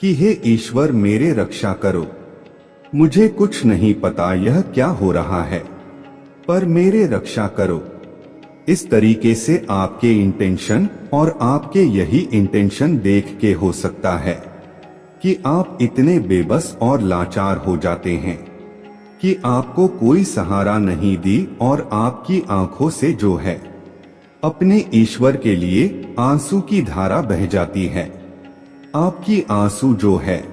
कि हे ईश्वर मेरे रक्षा करो, मुझे कुछ नहीं पता यह क्या हो रहा है, पर मेरे रक्षा करो। इस तरीके से आपके इंटेंशन और आपके यही इंटेंशन देख के हो सकता है कि आप इतने बेबस और लाचार हो जाते हैं कि आपको कोई सहारा नहीं दी और आपकी आंखों से जो है अपने ईश्वर के लिए आंसू की धारा बह जाती है। आपकी आंसू जो है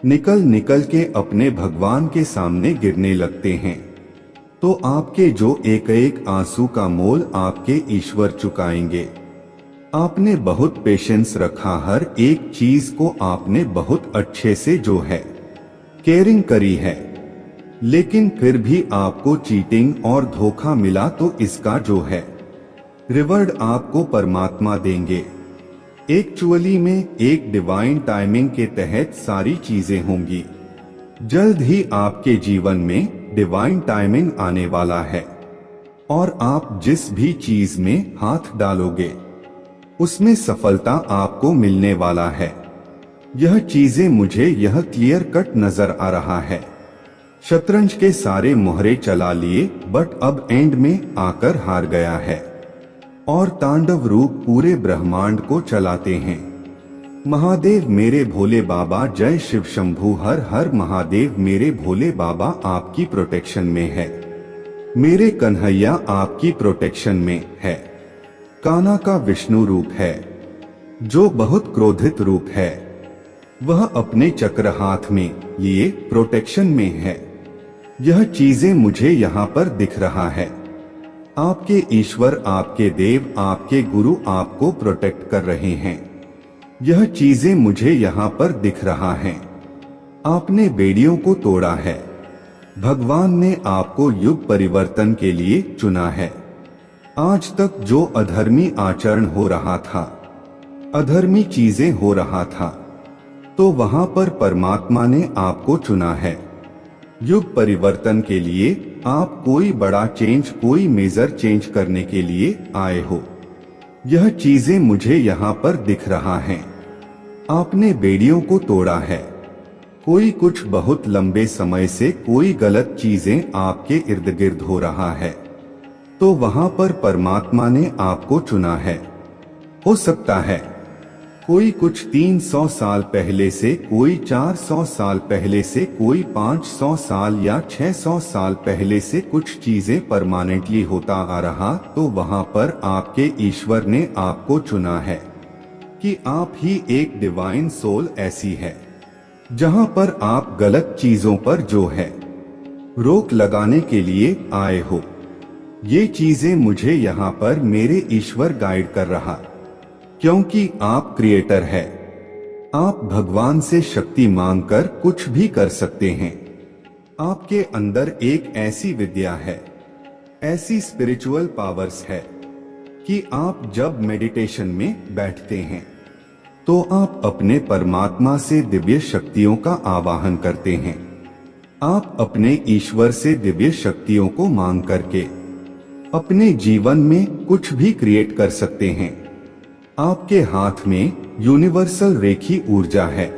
निकल निकल के अपने भगवान के सामने गिरने लगते हैं, तो आपके जो एक एक आंसू का मोल आपके ईश्वर चुकाएंगे। आपने बहुत पेशेंस रखा, हर एक चीज को आपने बहुत अच्छे से जो है केयरिंग करी है, लेकिन फिर भी आपको चीटिंग और धोखा मिला, तो इसका जो है रिवॉर्ड आपको परमात्मा देंगे। एक्चुअली में एक डिवाइन टाइमिंग के तहत सारी चीजें होंगी। जल्द ही आपके जीवन में डिवाइन टाइमिंग आने वाला है और आप जिस भी चीज में हाथ डालोगे उसमें सफलता आपको मिलने वाला है। यह चीजें मुझे यह क्लियर कट नजर आ रहा है। शतरंज के सारे मोहरे चला लिए, बट अब एंड में आकर हार गया है और तांडव रूप पूरे ब्रह्मांड को चलाते हैं। महादेव मेरे भोले बाबा, जय शिव शंभू, हर हर महादेव मेरे भोले बाबा आपकी प्रोटेक्शन में है। मेरे कन्हैया आपकी प्रोटेक्शन में है। कान्हा का विष्णु रूप है जो बहुत क्रोधित रूप है, वह अपने चक्र हाथ में लिए प्रोटेक्शन में है। यह चीजें मुझे यहाँ पर दिख रहा है। आपके ईश्वर, आपके देव, आपके गुरु आपको प्रोटेक्ट कर रहे हैं। यह चीजें मुझे यहाँ पर दिख रहा है। आपने बेड़ियों को तोड़ा है। भगवान ने आपको युग परिवर्तन के लिए चुना है। आज तक जो अधर्मी आचरण हो रहा था, अधर्मी चीजें हो रहा था, तो वहां पर परमात्मा ने आपको चुना है। युग परिवर्तन के लिए आप कोई बड़ा चेंज, कोई मेजर चेंज करने के लिए आए हो। यह चीजें मुझे यहाँ पर दिख रहा है। आपने बेड़ियों को तोड़ा है। कोई कुछ बहुत लंबे समय से कोई गलत चीजें आपके इर्द गिर्द हो रहा है, तो वहां पर परमात्मा ने आपको चुना है। हो सकता है कोई कुछ 300 साल पहले से, कोई 400 साल पहले से, कोई 500 साल या 600 साल पहले से कुछ चीजें परमानेंटली होता आ रहा, तो वहां पर आपके ईश्वर ने आपको चुना है कि आप ही एक डिवाइन सोल ऐसी है जहां पर आप गलत चीजों पर जो है रोक लगाने के लिए आए हो। ये चीजें मुझे यहाँ पर मेरे ईश्वर गाइड कर रहा, क्योंकि आप क्रिएटर है। आप भगवान से शक्ति मांगकर कुछ भी कर सकते हैं। आपके अंदर एक ऐसी विद्या है, ऐसी स्पिरिचुअल पावर्स है कि आप जब मेडिटेशन में बैठते हैं तो आप अपने परमात्मा से दिव्य शक्तियों का आवाहन करते हैं। आप अपने ईश्वर से दिव्य शक्तियों को मांग करके अपने जीवन में कुछ भी क्रिएट कर सकते हैं। आपके हाथ में यूनिवर्सल रेखी ऊर्जा है।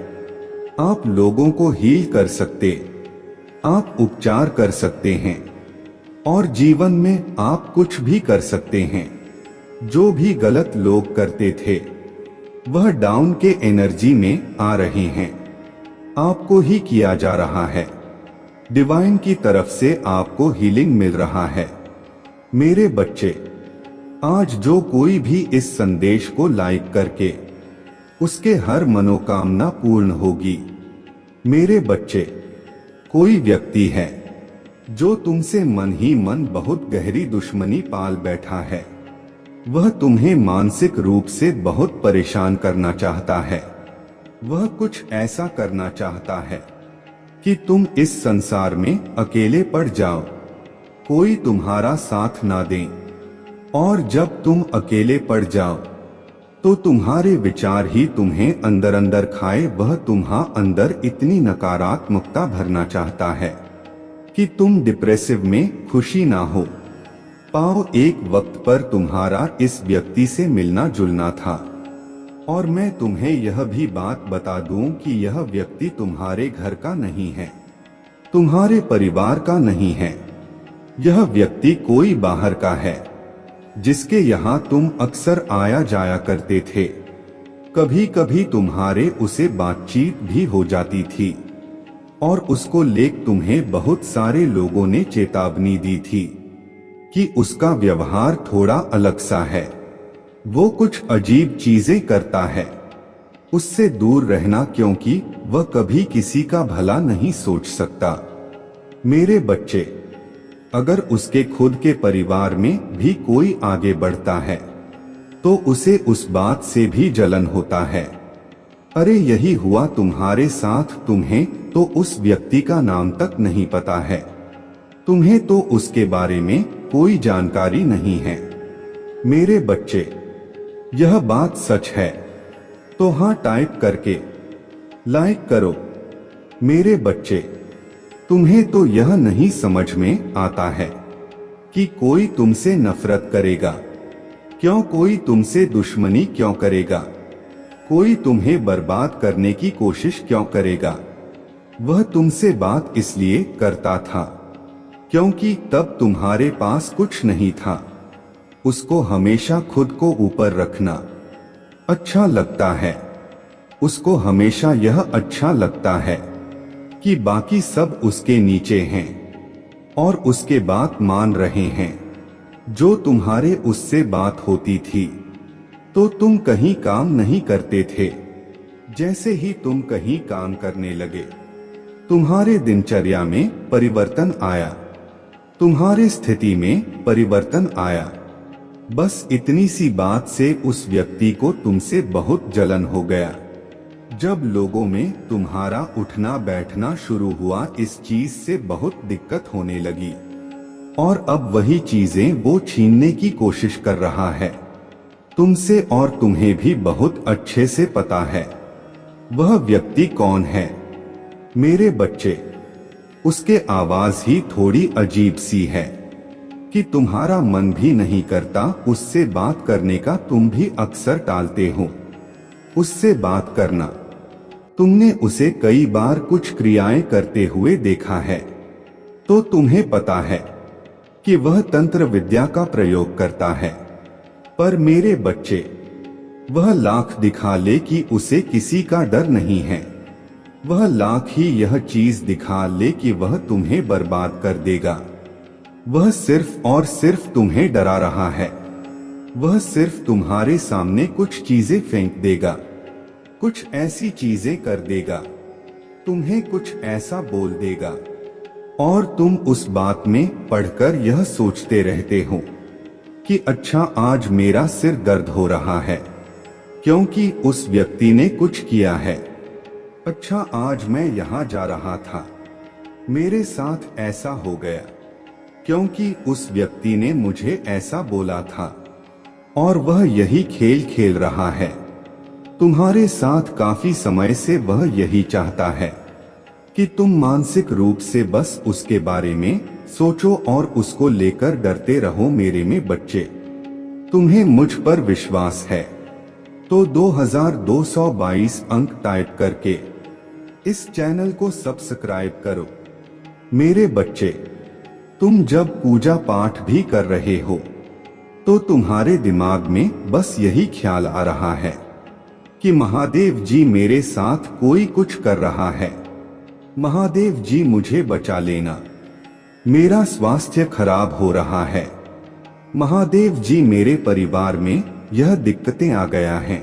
आप लोगों को हील कर सकते, आप उपचार कर सकते हैं और जीवन में आप कुछ भी कर सकते हैं। जो भी गलत लोग करते थे वह डाउन के एनर्जी में आ रहे हैं, आपको ही किया जा रहा है। डिवाइन की तरफ से आपको हीलिंग मिल रहा है। मेरे बच्चे, आज जो कोई भी इस संदेश को लाइक करके उसके हर मनोकामना पूर्ण होगी। मेरे बच्चे, कोई व्यक्ति है जो तुमसे मन ही मन बहुत गहरी दुश्मनी पाल बैठा है। वह तुम्हें मानसिक रूप से बहुत परेशान करना चाहता है। वह कुछ ऐसा करना चाहता है कि तुम इस संसार में अकेले पड़ जाओ, कोई तुम्हारा साथ ना दे। और जब तुम अकेले पड़ जाओ तो तुम्हारे विचार ही तुम्हें अंदर अंदर खाए। वह तुम्हारे अंदर इतनी नकारात्मकता भरना चाहता है कि तुम डिप्रेसिव में खुशी ना हो पाओ। एक वक्त पर तुम्हारा इस व्यक्ति से मिलना जुलना था, और मैं तुम्हें यह भी बात बता दूं कि यह व्यक्ति तुम्हारे घर का नहीं है, तुम्हारे परिवार का नहीं है। यह व्यक्ति कोई बाहर का है, जिसके यहाँ तुम अक्सर आया जाया करते थे। कभी कभी तुम्हारे उसे बातचीत भी हो जाती थी, और उसको लेकर तुम्हें बहुत सारे लोगों ने चेतावनी दी थी कि उसका व्यवहार थोड़ा अलग सा है, वो कुछ अजीब चीजें करता है, उससे दूर रहना क्योंकि वह कभी किसी का भला नहीं सोच सकता। मेरे बच्चे, अगर उसके खुद के परिवार में भी कोई आगे बढ़ता है तो उसे उस बात से भी जलन होता है। अरे यही हुआ तुम्हारे साथ। तुम्हें तो उस व्यक्ति का नाम तक नहीं पता है, तुम्हें तो उसके बारे में कोई जानकारी नहीं है। मेरे बच्चे, यह बात सच है तो हाँ टाइप करके लाइक करो। मेरे बच्चे, तुम्हें तो यह नहीं समझ में आता है कि कोई तुमसे नफरत करेगा क्यों, कोई तुमसे दुश्मनी क्यों करेगा, कोई तुम्हें बर्बाद करने की कोशिश क्यों करेगा। वह तुमसे बात इसलिए करता था क्योंकि तब तुम्हारे पास कुछ नहीं था। उसको हमेशा खुद को ऊपर रखना अच्छा लगता है, उसको हमेशा यह अच्छा लगता है कि बाकी सब उसके नीचे हैं और उसके बात मान रहे हैं। जो तुम्हारे उससे बात होती थी तो तुम कहीं काम नहीं करते थे। जैसे ही तुम कहीं काम करने लगे, तुम्हारे दिनचर्या में परिवर्तन आया, तुम्हारी स्थिति में परिवर्तन आया। बस इतनी सी बात से उस व्यक्ति को तुमसे बहुत जलन हो गया। जब लोगों में तुम्हारा उठना बैठना शुरू हुआ, इस चीज से बहुत दिक्कत होने लगी, और अब वही चीजें वो छीनने की कोशिश कर रहा है तुमसे, और तुम्हें भी बहुत अच्छे से पता है वह व्यक्ति कौन है। मेरे बच्चे, उसके आवाज ही थोड़ी अजीब सी है कि तुम्हारा मन भी नहीं करता उससे बात करने का। तुम भी अक्सर टालते हो उससे बात करना। तुमने उसे कई बार कुछ क्रियाएं करते हुए देखा है, तो तुम्हें पता है कि वह तंत्र विद्या का प्रयोग करता है। पर मेरे बच्चे, वह लाख दिखा ले कि उसे किसी का डर नहीं है, वह लाख ही यह चीज दिखा ले कि वह तुम्हें बर्बाद कर देगा। वह सिर्फ और सिर्फ तुम्हें डरा रहा है। वह सिर्फ तुम्हारे सामने कुछ चीजें फेंक देगा, कुछ ऐसी चीजें कर देगा, तुम्हें कुछ ऐसा बोल देगा, और तुम उस बात में पढ़कर यह सोचते रहते हो कि अच्छा आज मेरा सिर दर्द हो रहा है क्योंकि उस व्यक्ति ने कुछ किया है। अच्छा आज मैं यहाँ जा रहा था, मेरे साथ ऐसा हो गया क्योंकि उस व्यक्ति ने मुझे ऐसा बोला था, और वह यही खेल खेल रहा है तुम्हारे साथ। काफी समय से वह यही चाहता है कि तुम मानसिक रूप से बस उसके बारे में सोचो और उसको लेकर डरते रहो। मेरे में बच्चे, तुम्हें मुझ पर विश्वास है तो 2222 अंक टाइप करके इस चैनल को सब्सक्राइब करो। मेरे बच्चे, तुम जब पूजा पाठ भी कर रहे हो तो तुम्हारे दिमाग में बस यही ख्याल आ रहा है कि महादेव जी मेरे साथ कोई कुछ कर रहा है, महादेव जी मुझे बचा लेना, मेरा स्वास्थ्य खराब हो रहा है, महादेव जी मेरे परिवार में यह दिक्कतें आ गया हैं।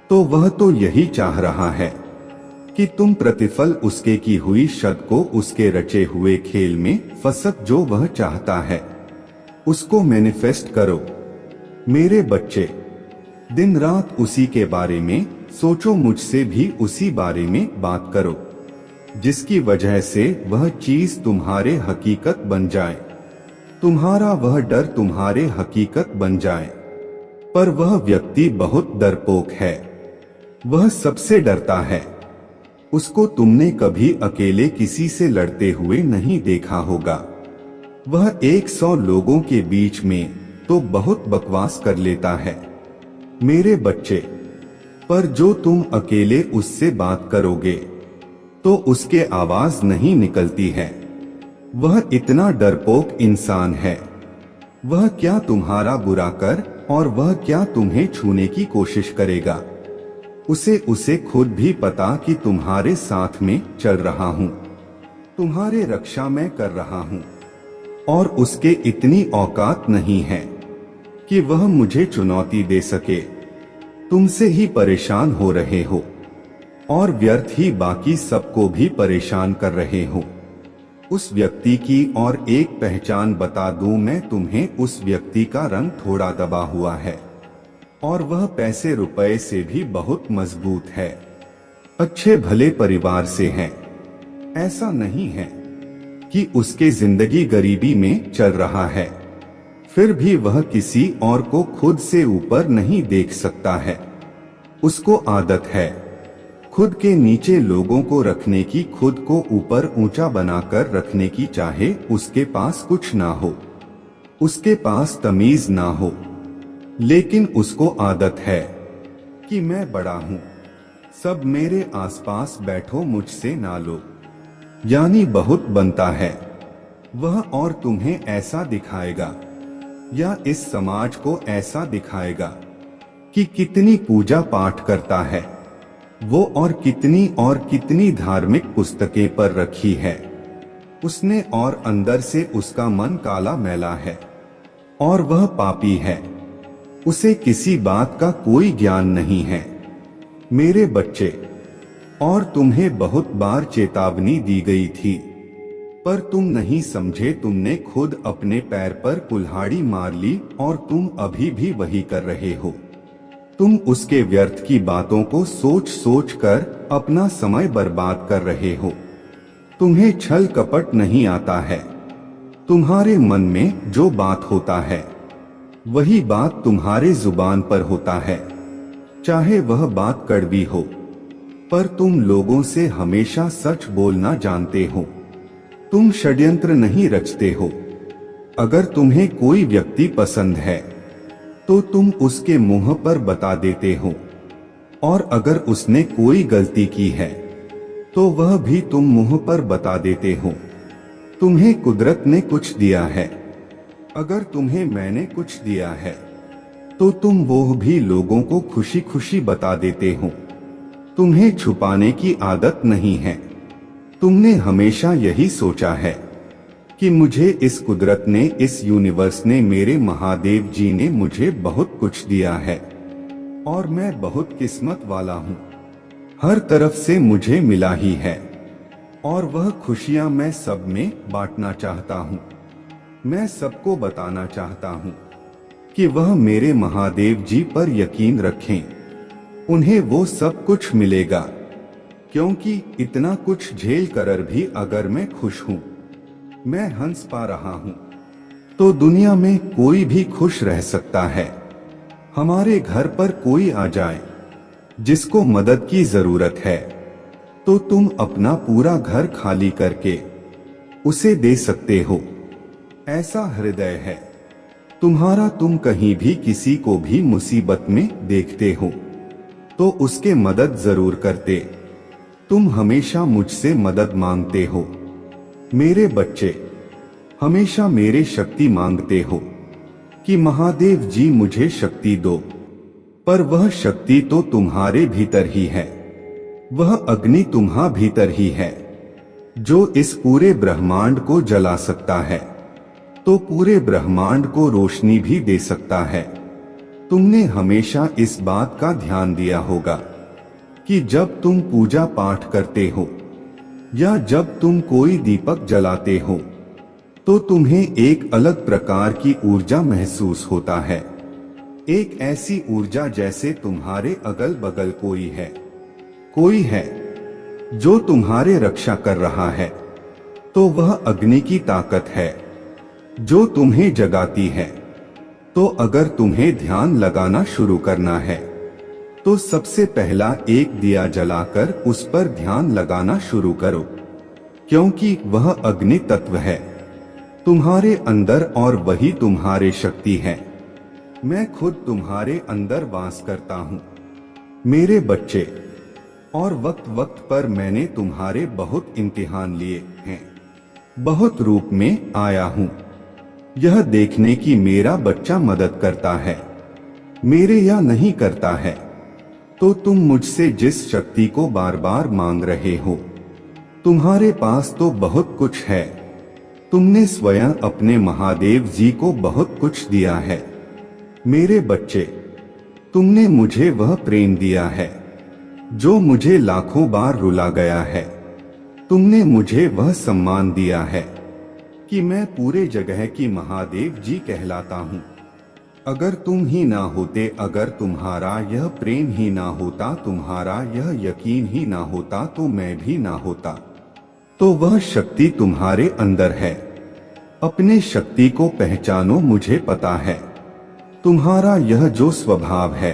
तो वह तो यही चाह रहा है कि तुम प्रतिफल उसके की हुई शर्त को उसके रचे हुए खेल में फंसक जो वह चाहता है उसको मैनिफेस्ट करो। मेरे बच्चे, दिन रात उसी के बारे में सोचो, मुझसे भी उसी बारे में बात करो, जिसकी वजह से वह चीज तुम्हारे हकीकत बन जाए, तुम्हारा वह डर तुम्हारे हकीकत बन जाए। पर वह व्यक्ति बहुत डरपोक है, वह सबसे डरता है। उसको तुमने कभी अकेले किसी से लड़ते हुए नहीं देखा होगा। वह 100 लोगों के बीच में तो बहुत बकवास कर लेता है मेरे बच्चे, पर जो तुम अकेले उससे बात करोगे तो उसके आवाज नहीं निकलती है। वह इतना डरपोक इंसान है। वह क्या तुम्हारा बुरा कर और वह क्या तुम्हें छूने की कोशिश करेगा। उसे खुद भी पता कि तुम्हारे साथ में चल रहा हूँ, तुम्हारे रक्षा मैं कर रहा हूँ, और उसके इतनी औकात नहीं है कि वह मुझे चुनौती दे सके। तुमसे ही परेशान हो रहे हो और व्यर्थ ही बाकी सबको भी परेशान कर रहे हो। उस व्यक्ति की और एक पहचान बता दूं मैं तुम्हें, उस व्यक्ति का रंग थोड़ा दबा हुआ है और वह पैसे रुपए से भी बहुत मजबूत है, अच्छे भले परिवार से है। ऐसा नहीं है कि उसके जिंदगी गरीबी में चल रहा है, फिर भी वह किसी और को खुद से ऊपर नहीं देख सकता है। उसको आदत है खुद के नीचे लोगों को रखने की, खुद को ऊपर ऊंचा बनाकर रखने की, चाहे उसके पास कुछ ना हो, उसके पास तमीज ना हो, लेकिन उसको आदत है कि मैं बड़ा हूं, सब मेरे आसपास बैठो, मुझसे ना लो, यानी बहुत बनता है वह, और तुम्हें ऐसा दिखाएगा या इस समाज को ऐसा दिखाएगा कि कितनी पूजा पाठ करता है वो, और कितनी धार्मिक पुस्तकें पर रखी है उसने, और अंदर से उसका मन काला मैला है और वह पापी है। उसे किसी बात का कोई ज्ञान नहीं है मेरे बच्चे, और तुम्हें बहुत बार चेतावनी दी गई थी पर तुम नहीं समझे। तुमने खुद अपने पैर पर कुल्हाड़ी मार ली और तुम अभी भी वही कर रहे हो। तुम उसके व्यर्थ की बातों को सोच सोच कर अपना समय बर्बाद कर रहे हो। तुम्हें छल कपट नहीं आता है। तुम्हारे मन में जो बात होता है वही बात तुम्हारे जुबान पर होता है, चाहे वह बात कड़वी हो, पर तुम लोगों से हमेशा सच बोलना जानते हो। तुम षड्यंत्र नहीं रचते हो। अगर तुम्हें कोई व्यक्ति पसंद है तो तुम उसके मुंह पर बता देते हो, और अगर उसने कोई गलती की है तो वह भी तुम मुंह पर बता देते हो। तुम्हें कुदरत ने कुछ दिया है, अगर तुम्हें मैंने कुछ दिया है तो तुम वो भी लोगों को खुशी खुशी बता देते हो। तुम्हें छुपाने की आदत नहीं है। तुमने हमेशा यही सोचा है कि मुझे इस कुदरत ने, इस यूनिवर्स ने, मेरे महादेव जी ने मुझे बहुत कुछ दिया है और मैं बहुत किस्मत वाला हूँ। हर तरफ से मुझे मिला ही है और वह खुशियाँ मैं सब में बांटना चाहता हूँ। मैं सबको बताना चाहता हूँ कि वह मेरे महादेव जी पर यकीन रखें, उन्हें वो सब कुछ मिलेगा, क्योंकि इतना कुछ झेल कर भी अगर मैं खुश हूँ, मैं हंस पा रहा हूँ, तो दुनिया में कोई भी खुश रह सकता है। हमारे घर पर कोई आ जाए जिसको मदद की जरूरत है तो तुम अपना पूरा घर खाली करके उसे दे सकते हो। ऐसा हृदय है तुम्हारा। तुम कहीं भी किसी को भी मुसीबत में देखते हो तो उसके मदद जरूर करते। तुम हमेशा मुझसे मदद मांगते हो मेरे बच्चे, हमेशा मेरे शक्ति मांगते हो कि महादेव जी मुझे शक्ति दो, पर वह शक्ति तो तुम्हारे भीतर ही है। वह अग्नि तुम्हारे भीतर ही है जो इस पूरे ब्रह्मांड को जला सकता है, तो पूरे ब्रह्मांड को रोशनी भी दे सकता है। तुमने हमेशा इस बात का ध्यान दिया होगा कि जब तुम पूजा पाठ करते हो या जब तुम कोई दीपक जलाते हो तो तुम्हें एक अलग प्रकार की ऊर्जा महसूस होता है। एक ऐसी ऊर्जा जैसे तुम्हारे अगल बगल कोई है जो तुम्हारे रक्षा कर रहा है। तो वह अग्नि की ताकत है जो तुम्हें जगाती है। तो अगर तुम्हें ध्यान लगाना शुरू करना है तो सबसे पहला एक दिया जलाकर उस पर ध्यान लगाना शुरू करो, क्योंकि वह अग्नि तत्व है तुम्हारे अंदर और वही तुम्हारे शक्ति है। मैं खुद तुम्हारे अंदर वास करता हूँ मेरे बच्चे, और वक्त वक्त पर मैंने तुम्हारे बहुत इम्तिहान लिए हैं। बहुत रूप में आया हूँ यह देखने की मेरा बच्चा मदद करता है मेरे या नहीं करता है। तो तुम मुझसे जिस शक्ति को बार बार मांग रहे हो, तुम्हारे पास तो बहुत कुछ है। तुमने स्वयं अपने महादेव जी को बहुत कुछ दिया है मेरे बच्चे। तुमने मुझे वह प्रेम दिया है जो मुझे लाखों बार रुला गया है। तुमने मुझे वह सम्मान दिया है कि मैं पूरे जगह की महादेव जी कहलाता हूँ। अगर तुम ही ना होते, अगर तुम्हारा यह प्रेम ही ना होता, तुम्हारा यह यकीन ही ना होता, तो मैं भी ना होता। तो वह शक्ति तुम्हारे अंदर है। अपने शक्ति को पहचानो, मुझे पता है तुम्हारा यह जो स्वभाव है,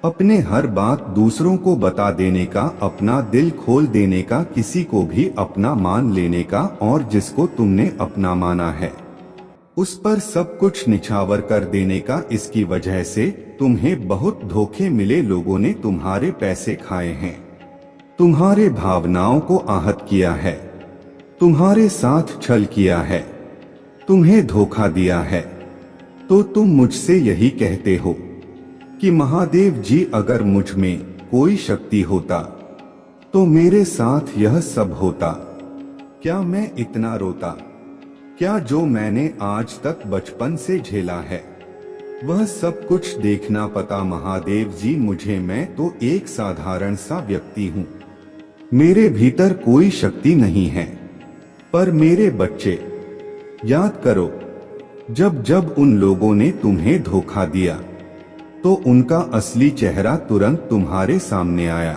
अपने हर बात दूसरों को बता देने का, अपना दिल खोल देने का, किसी को भी अपना मान लेने का, और जिसको तुमने अपना माना है उस पर सब कुछ निछावर कर देने का। इसकी वजह से तुम्हें बहुत धोखे मिले। लोगों ने तुम्हारे पैसे खाए हैं, तुम्हारे भावनाओं को आहत किया है, तुम्हारे साथ छल किया है, तुम्हें धोखा दिया है। तो तुम मुझसे यही कहते हो कि महादेव जी, अगर मुझ में कोई शक्ति होता तो मेरे साथ यह सब होता। क्या मैं इतना रोता? क्या जो मैंने आज तक बचपन से झेला है वह सब कुछ देखना पता महादेव जी मुझे? मैं तो एक साधारण सा व्यक्ति हूँ, मेरे भीतर कोई शक्ति नहीं है। पर मेरे बच्चे, याद करो, जब जब उन लोगों ने तुम्हें धोखा दिया तो उनका असली चेहरा तुरंत तुम्हारे सामने आया।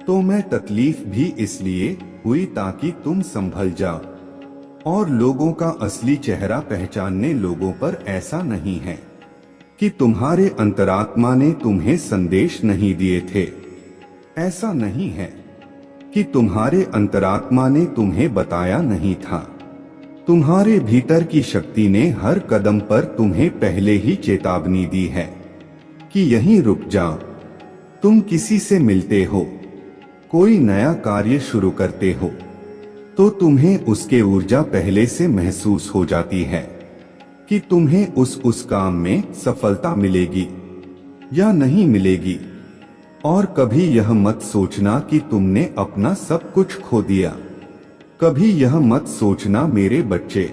तो मैं तकलीफ भी इसलिए हुई ताकि तुम संभल जाओ। और लोगों का असली चेहरा पहचानने लोगों पर ऐसा नहीं है कि तुम्हारे अंतरात्मा ने तुम्हें संदेश नहीं दिए थे। ऐसा नहीं है कि तुम्हारे अंतरात्मा ने तुम्हें बताया नहीं था। तुम्हारे भीतर की शक्ति ने हर कदम पर तुम्हें पहले ही चेतावनी दी है कि यहीं रुक जाओ। तुम किसी से मिलते हो, कोई नया कार्य शुरू करते हो, तो तुम्हें उसके ऊर्जा पहले से महसूस हो जाती है कि तुम्हें उस काम में सफलता मिलेगी या नहीं मिलेगी। और कभी यह मत सोचना कि तुमने अपना सब कुछ खो दिया। कभी यह मत सोचना मेरे बच्चे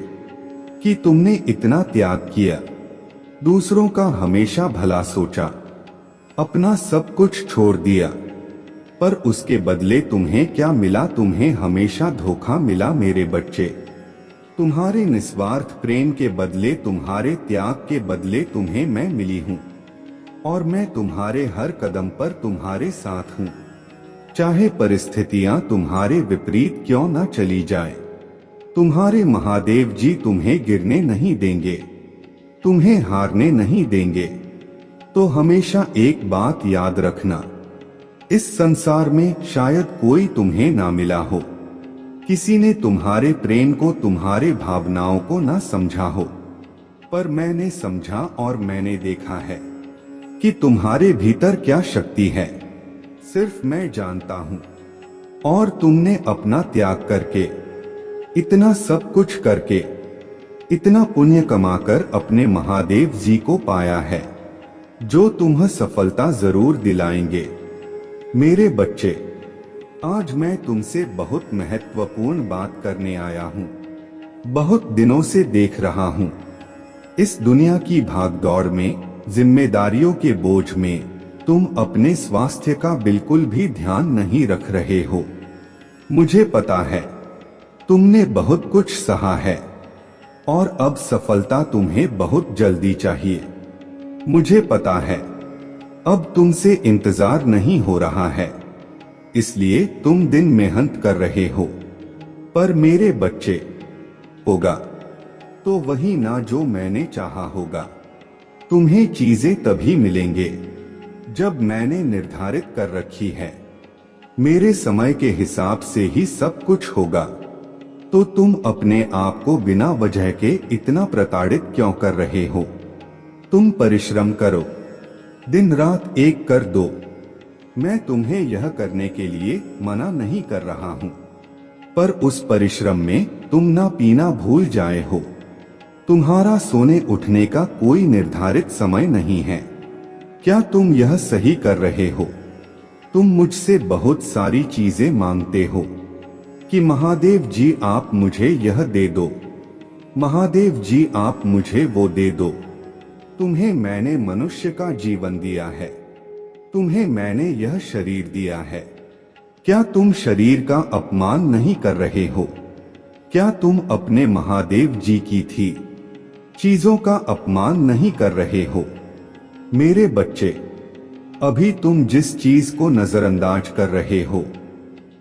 कि तुमने इतना त्याग किया, दूसरों का हमेशा भला सोचा, अपना सब कुछ छोड़ दिया, पर उसके बदले तुम्हें क्या मिला? तुम्हें हमेशा धोखा मिला मेरे बच्चे। तुम्हारे निस्वार्थ प्रेम के बदले, तुम्हारे त्याग के बदले तुम्हें मैं मिली हूँ, और मैं तुम्हारे हर कदम पर तुम्हारे साथ हूँ। चाहे परिस्थितियां तुम्हारे विपरीत क्यों न चली जाए, तुम्हारे महादेव जी तुम्हें गिरने नहीं देंगे, तुम्हें हारने नहीं देंगे। तो हमेशा एक बात याद रखना, इस संसार में शायद कोई तुम्हें ना मिला हो, किसी ने तुम्हारे प्रेम को, तुम्हारे भावनाओं को ना समझा हो, पर मैंने समझा और मैंने देखा है कि तुम्हारे भीतर क्या शक्ति है, सिर्फ मैं जानता हूं। और तुमने अपना त्याग करके, इतना सब कुछ करके, इतना पुण्य कमाकर अपने महादेव जी को पाया है, जो तुम्हें सफलता जरूर दिलाएंगे। मेरे बच्चे, आज मैं तुमसे बहुत महत्वपूर्ण बात करने आया हूँ। बहुत दिनों से देख रहा हूँ, इस दुनिया की भागदौड़ में, जिम्मेदारियों के बोझ में, तुम अपने स्वास्थ्य का बिल्कुल भी ध्यान नहीं रख रहे हो। मुझे पता है तुमने बहुत कुछ सहा है और अब सफलता तुम्हें बहुत जल्दी चाहिए। मुझे पता है अब तुमसे इंतजार नहीं हो रहा है, इसलिए तुम दिन मेहनत कर रहे हो। पर मेरे बच्चे, होगा तो वही ना जो मैंने चाहा होगा। तुम्हें चीजें तभी मिलेंगे जब मैंने निर्धारित कर रखी है। मेरे समय के हिसाब से ही सब कुछ होगा। तो तुम अपने आप को बिना वजह के इतना प्रताड़ित क्यों कर रहे हो? तुम परिश्रम करो, दिन रात एक कर दो। मैं तुम्हें यह करने के लिए मना नहीं कर रहा हूं, पर उस परिश्रम में तुम ना पीना भूल जाए हो। तुम्हारा सोने उठने का कोई निर्धारित समय नहीं है। क्या तुम यह सही कर रहे हो? तुम मुझसे बहुत सारी चीजें मांगते हो कि महादेव जी आप मुझे यह दे दो, महादेव जी आप मुझे वो दे दो। तुम्हें मैंने मनुष्य का जीवन दिया है, तुम्हें मैंने यह शरीर दिया है। क्या तुम शरीर का अपमान नहीं कर रहे हो? क्या तुम अपने महादेव जी की थी चीजों का अपमान नहीं कर रहे हो? मेरे बच्चे, अभी तुम जिस चीज को नजरअंदाज कर रहे हो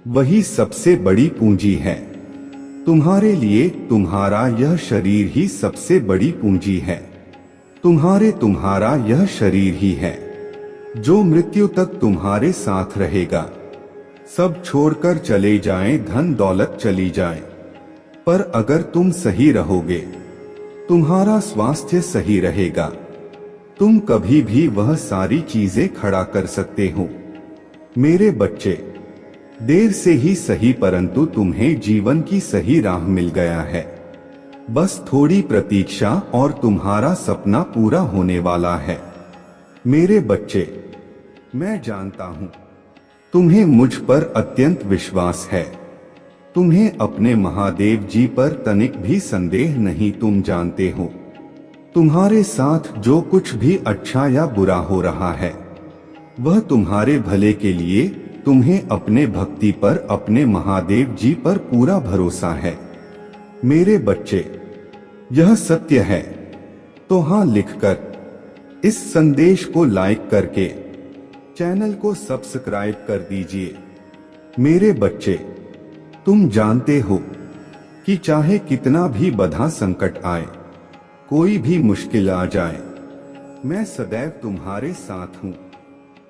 वही सबसे बड़ी पूंजी है। तुम्हारे लिए तुम्हारा यह शरीर ही सबसे बड़ी पूंजी है। तुम्हारा यह शरीर ही है जो मृत्यु तक तुम्हारे साथ रहेगा। सब छोड़कर चले जाएं, धन दौलत चली जाए, पर अगर तुम सही रहोगे, तुम्हारा स्वास्थ्य सही रहेगा, तुम कभी भी वह सारी चीजें खड़ा कर सकते हो। मेरे बच्चे, देर से ही सही परंतु तुम्हें जीवन की सही राह मिल गया है। बस थोड़ी प्रतीक्षा और तुम्हारा सपना पूरा होने वाला है। मेरे बच्चे, मैं जानता हूं तुम्हें मुझ पर अत्यंत विश्वास है। तुम्हें अपने महादेव जी पर तनिक भी संदेह नहीं। तुम जानते हो तुम्हारे साथ जो कुछ भी अच्छा या बुरा हो रहा है वह तुम्हारे भले के लिए। तुम्हें अपने भक्ति पर, अपने महादेव जी पर पूरा भरोसा है। मेरे बच्चे, यह सत्य है तो हाँ लिखकर इस संदेश को लाइक करके चैनल को सब्सक्राइब कर दीजिए। मेरे बच्चे, तुम जानते हो कि चाहे कितना भी बड़ा संकट आए, कोई भी मुश्किल आ जाए, मैं सदैव तुम्हारे साथ हूं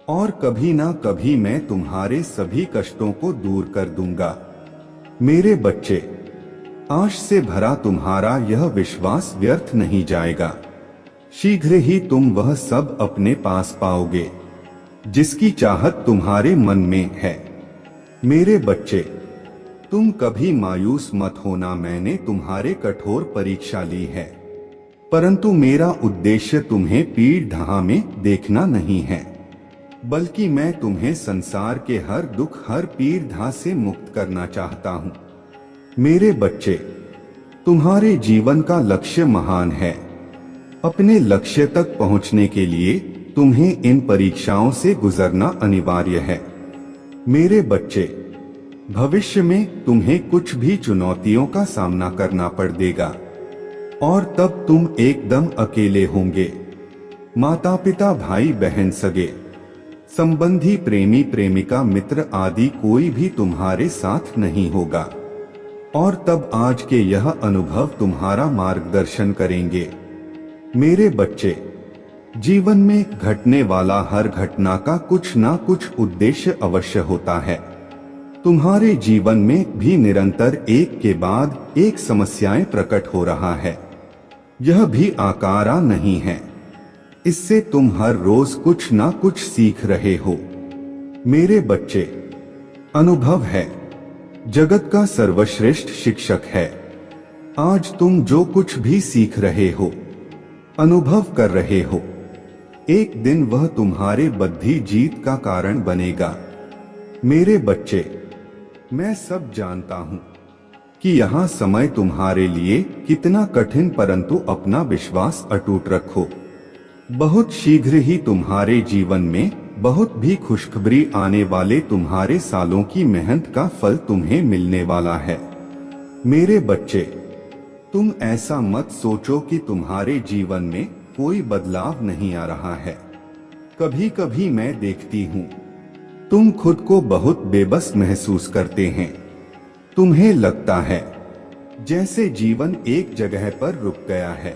और कभी ना कभी मैं तुम्हारे सभी कष्टों को दूर कर दूंगा। मेरे बच्चे, आश से भरा तुम्हारा यह विश्वास व्यर्थ नहीं जाएगा। शीघ्र ही तुम वह सब अपने पास पाओगे जिसकी चाहत तुम्हारे मन में है। मेरे बच्चे, तुम कभी मायूस मत होना। मैंने तुम्हारे कठोर परीक्षा ली है, परंतु मेरा उद्देश्य तुम्हें पीड़ ढहा में देखना नहीं है, बल्कि मैं तुम्हें संसार के हर दुख, हर पीड़ ढा से मुक्त करना चाहता हूँ। मेरे बच्चे, तुम्हारे जीवन का लक्ष्य महान है। अपने लक्ष्य तक पहुँचने के लिए तुम्हें इन परीक्षाओं से गुजरना अनिवार्य है। मेरे बच्चे, भविष्य में तुम्हें कुछ भी चुनौतियों का सामना करना पड़ेगा और तब तुम एकदम अकेले होंगे। माता पिता, भाई बहन, सगे संबंधी, प्रेमी प्रेमिका, मित्र आदि कोई भी तुम्हारे साथ नहीं होगा और तब आज के यह अनुभव तुम्हारा मार्गदर्शन करेंगे। मेरे बच्चे, जीवन में घटने वाला हर घटना का कुछ ना कुछ उद्देश्य अवश्य होता है। तुम्हारे जीवन में भी निरंतर एक के बाद एक समस्याएं प्रकट हो रहा है। यह भी आकारा नहीं है, इससे तुम हर रोज कुछ ना कुछ सीख रहे हो। मेरे बच्चे, अनुभव है जगत का सर्वश्रेष्ठ शिक्षक है। आज तुम जो कुछ भी सीख रहे हो, अनुभव कर रहे हो, एक दिन वह तुम्हारे बद्धी जीत का कारण बनेगा। मेरे बच्चे, मैं सब जानता हूं कि यहाँ समय तुम्हारे लिए कितना कठिन, परंतु अपना विश्वास अटूट रखो। बहुत शीघ्र ही तुम्हारे जीवन में बहुत भी खुशखबरी आने वाले तुम्हारे सालों की मेहनत का फल तुम्हें मिलने वाला है। मेरे बच्चे, तुम ऐसा मत सोचो कि तुम्हारे जीवन में कोई बदलाव नहीं आ रहा है। कभी कभी मैं देखती हूँ तुम खुद को बहुत बेबस महसूस करते हैं। तुम्हें लगता है जैसे जीवन एक जगह पर रुक गया है।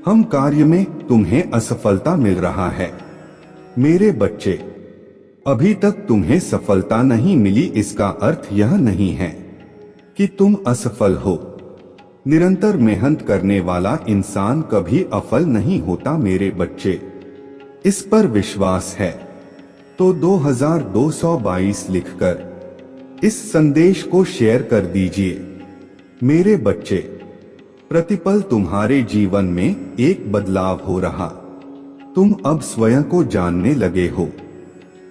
हम कार्य में तुम्हें असफलता मिल रहा है। मेरे बच्चे, अभी तक तुम्हें सफलता नहीं मिली, इसका अर्थ यह नहीं है कि तुम असफल हो। निरंतर मेहनत करने वाला इंसान कभी असफल नहीं होता मेरे बच्चे, इस पर विश्वास है तो 2222 लिखकर इस संदेश को शेयर कर दीजिए। मेरे बच्चे, प्रतिपल तुम्हारे जीवन में एक बदलाव हो रहा। तुम अब स्वयं को जानने लगे हो,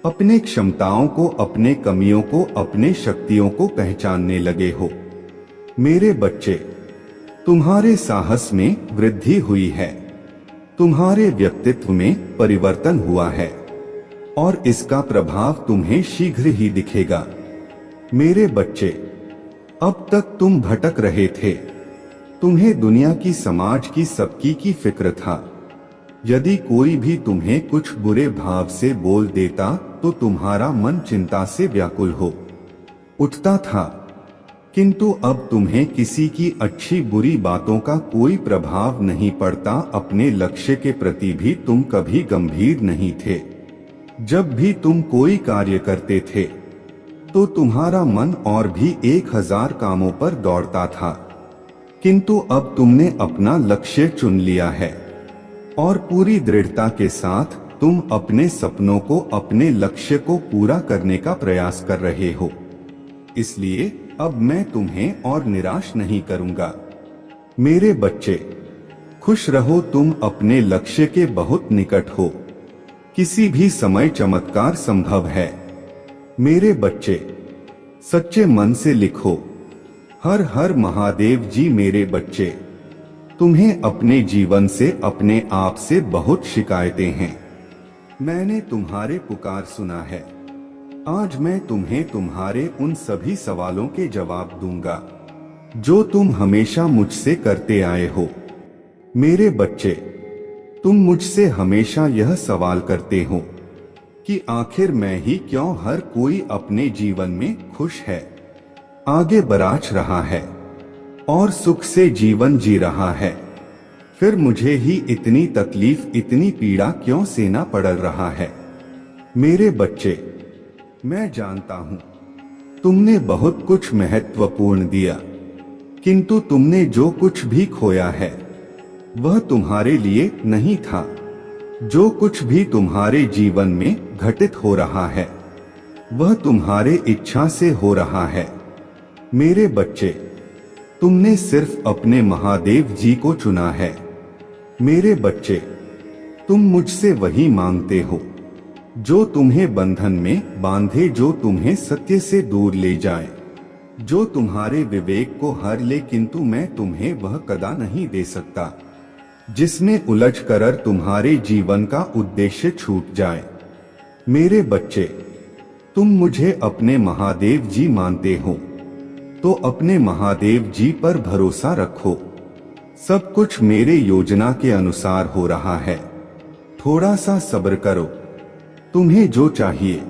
अपने क्षमताओं को, अपने कमियों को, अपने शक्तियों को पहचानने लगे हो। मेरे बच्चे, तुम्हारे साहस में वृद्धि हुई है, तुम्हारे व्यक्तित्व में परिवर्तन हुआ है और इसका प्रभाव तुम्हें शीघ्र ही दिखेगा। मेरे बच्चे, अब तक तुम भटक रहे थे, तुम्हें दुनिया की, समाज की, सबकी की फिक्र था। यदि कोई भी तुम्हें कुछ बुरे भाव से बोल देता तो तुम्हारा मन चिंता से व्याकुल हो उठता था, किंतु अब तुम्हें किसी की अच्छी बुरी बातों का कोई प्रभाव नहीं पड़ता। अपने लक्ष्य के प्रति भी तुम कभी गंभीर नहीं थे। जब भी तुम कोई कार्य करते थे तो तुम्हारा मन और भी 1000 कामों पर दौड़ता था, किंतु अब तुमने अपना लक्ष्य चुन लिया है और पूरी दृढ़ता के साथ तुम अपने सपनों को, अपने लक्ष्य को पूरा करने का प्रयास कर रहे हो। इसलिए अब मैं तुम्हें और निराश नहीं करूंगा। मेरे बच्चे, खुश रहो, तुम अपने लक्ष्य के बहुत निकट हो। किसी भी समय चमत्कार संभव है। मेरे बच्चे, सच्चे मन से लिखो, हर हर महादेव जी। मेरे बच्चे, तुम्हें अपने जीवन से, अपने आप से बहुत शिकायतें हैं। मैंने तुम्हारे पुकार सुना है। आज मैं तुम्हें तुम्हारे उन सभी सवालों के जवाब दूंगा जो तुम हमेशा मुझसे करते आए हो। मेरे बच्चे, तुम मुझसे हमेशा यह सवाल करते हो कि आखिर मैं ही क्यों, हर कोई अपने जीवन में खुश है, आगे बढ़ रहा है और सुख से जीवन जी रहा है, फिर मुझे ही इतनी तकलीफ, इतनी पीड़ा क्यों सहना पड़ रहा है। मेरे बच्चे, मैं जानता हूँ तुमने बहुत कुछ महत्वपूर्ण दिया, किंतु तुमने जो कुछ भी खोया है वह तुम्हारे लिए नहीं था। जो कुछ भी तुम्हारे जीवन में घटित हो रहा है वह तुम्हारे इच्छा से हो रहा है। मेरे बच्चे, तुमने सिर्फ अपने महादेव जी को चुना है। मेरे बच्चे, तुम मुझसे वही मांगते हो जो तुम्हें बंधन में बांधे, जो तुम्हें सत्य से दूर ले जाए, जो तुम्हारे विवेक को हर ले, किंतु मैं तुम्हें वह कदा नहीं दे सकता जिसमें उलझ कर तुम्हारे जीवन का उद्देश्य छूट जाए। मेरे बच्चे, तुम मुझे अपने महादेव जी मानते हो तो अपने महादेव जी पर भरोसा रखो। सब कुछ मेरे योजना के अनुसार हो रहा है। थोड़ा सा सब्र करो, तुम्हें जो चाहिए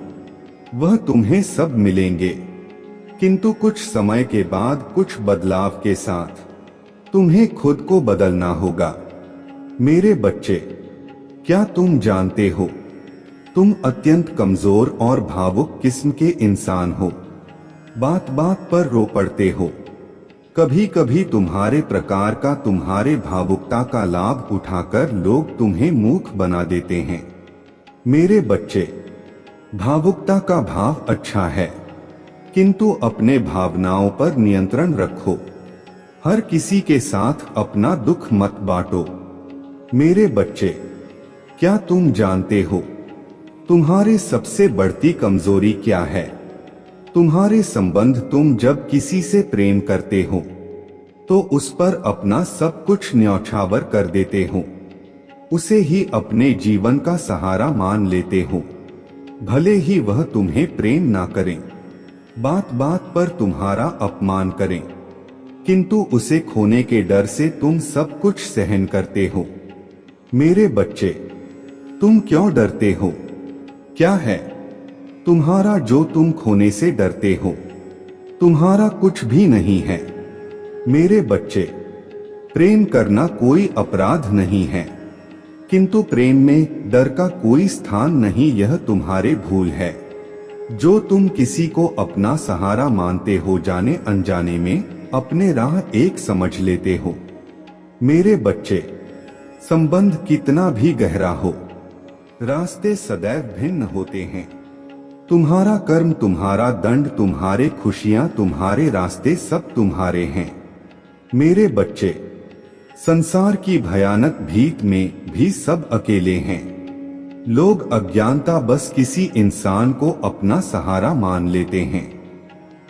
वह तुम्हें सब मिलेंगे, किंतु कुछ समय के बाद, कुछ बदलाव के साथ तुम्हें खुद को बदलना होगा। मेरे बच्चे, क्या तुम जानते हो तुम अत्यंत कमजोर और भावुक किस्म के इंसान हो। बात बात पर रो पड़ते हो। कभी कभी तुम्हारे प्रकार का, तुम्हारे भावुकता का लाभ उठाकर लोग तुम्हें मूर्ख बना देते हैं। मेरे बच्चे, भावुकता का भाव अच्छा है, किंतु अपने भावनाओं पर नियंत्रण रखो। हर किसी के साथ अपना दुख मत बांटो। मेरे बच्चे, क्या तुम जानते हो तुम्हारी सबसे बढ़ती कमजोरी क्या है? तुम्हारे संबंध। तुम जब किसी से प्रेम करते हो तो उस पर अपना सब कुछ न्यौछावर कर देते हो, उसे ही अपने जीवन का सहारा मान लेते हो। भले ही वह तुम्हें प्रेम ना करें, बात बात पर तुम्हारा अपमान करें, किंतु उसे खोने के डर से तुम सब कुछ सहन करते हो। मेरे बच्चे, तुम क्यों डरते हो? क्या है तुम्हारा जो तुम खोने से डरते हो? तुम्हारा कुछ भी नहीं है। मेरे बच्चे, प्रेम करना कोई अपराध नहीं है, किंतु प्रेम में डर का कोई स्थान नहीं, यह तुम्हारे भूल है। जो तुम किसी को अपना सहारा मानते हो, जाने अनजाने में अपने राह एक समझ लेते हो। मेरे बच्चे, संबंध कितना भी गहरा हो, रास्ते सदैव भिन्न होते हैं। तुम्हारा कर्म, तुम्हारा दंड, तुम्हारे खुशियां, तुम्हारे रास्ते सब तुम्हारे हैं। मेरे बच्चे, संसार की भयानक भीत में भी सब अकेले हैं। लोग अज्ञानता बस किसी इंसान को अपना सहारा मान लेते हैं।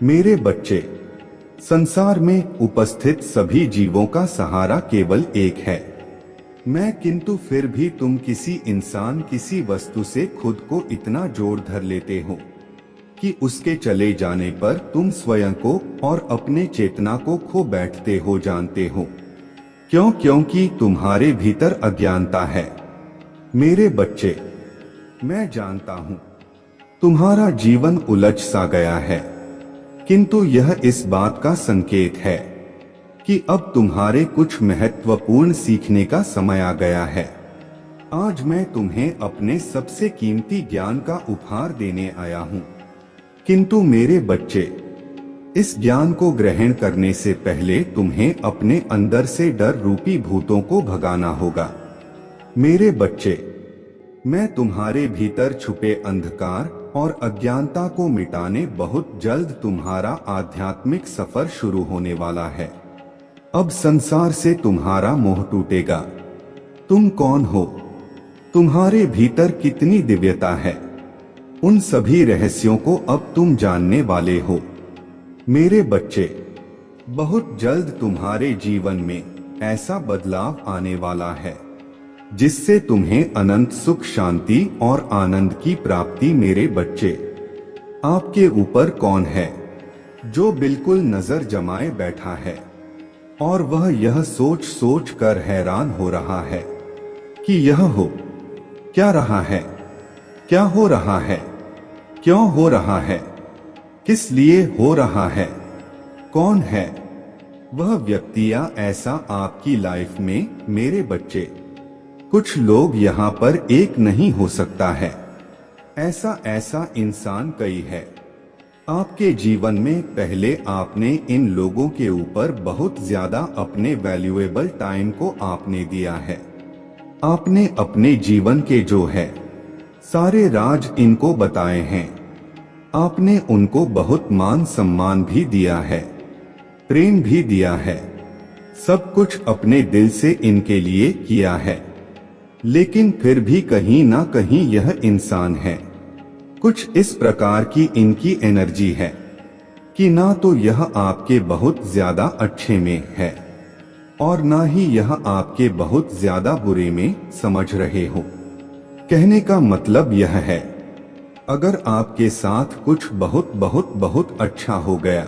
मेरे बच्चे, संसार में उपस्थित सभी जीवों का सहारा केवल एक है, मैं। किंतु फिर भी तुम किसी इंसान, किसी वस्तु से खुद को इतना जोड़ धर लेते हो कि उसके चले जाने पर तुम स्वयं को और अपने चेतना को खो बैठते हो। जानते हो क्यों? क्योंकि तुम्हारे भीतर अज्ञानता है। मेरे बच्चे, मैं जानता हूं तुम्हारा जीवन उलझ सा गया है, किंतु यह इस बात का संकेत है कि अब तुम्हारे कुछ महत्वपूर्ण सीखने का समय आ गया है। आज मैं तुम्हें अपने सबसे कीमती ज्ञान का उपहार देने आया हूं, किंतु मेरे बच्चे, इस ज्ञान को ग्रहण करने से पहले तुम्हें अपने अंदर से डर रूपी भूतों को भगाना होगा। मेरे बच्चे, मैं तुम्हारे भीतर छुपे अंधकार और अज्ञानता को मिटाने बहुत जल्द तुम्हारा आध्यात्मिक सफर शुरू होने वाला है। अब संसार से तुम्हारा मोह टूटेगा। तुम कौन हो? तुम्हारे भीतर कितनी दिव्यता है? उन सभी रहस्यों को अब तुम जानने वाले हो। मेरे बच्चे, बहुत जल्द तुम्हारे जीवन में ऐसा बदलाव आने वाला है जिससे तुम्हें अनंत सुख, शांति और आनंद की प्राप्ति। मेरे बच्चे, आपके ऊपर कौन है जो बिल्कुल नजर जमाए बैठा है और वह यह सोच सोच कर हैरान हो रहा है कि यह हो क्या रहा है, क्या हो रहा है, क्यों हो रहा है, किस लिए हो रहा है, कौन है वह व्यक्ति या ऐसा आपकी लाइफ में? मेरे बच्चे, कुछ लोग यहाँ पर एक नहीं हो सकता है, ऐसा इंसान कई है। आपके जीवन में पहले आपने इन लोगों के ऊपर बहुत ज्यादा अपने वैल्यूएबल टाइम को आपने दिया है। आपने अपने जीवन के जो है सारे राज इनको बताए हैं। आपने उनको बहुत मान सम्मान भी दिया है, प्रेम भी दिया है, सब कुछ अपने दिल से इनके लिए किया है। लेकिन फिर भी कहीं ना कहीं यह इंसान है, कुछ इस प्रकार की इनकी एनर्जी है कि ना तो यह आपके बहुत ज्यादा अच्छे में है और ना ही यह आपके बहुत ज्यादा बुरे में समझ रहे हो। कहने का मतलब यह है, अगर आपके साथ कुछ बहुत बहुत बहुत अच्छा हो गया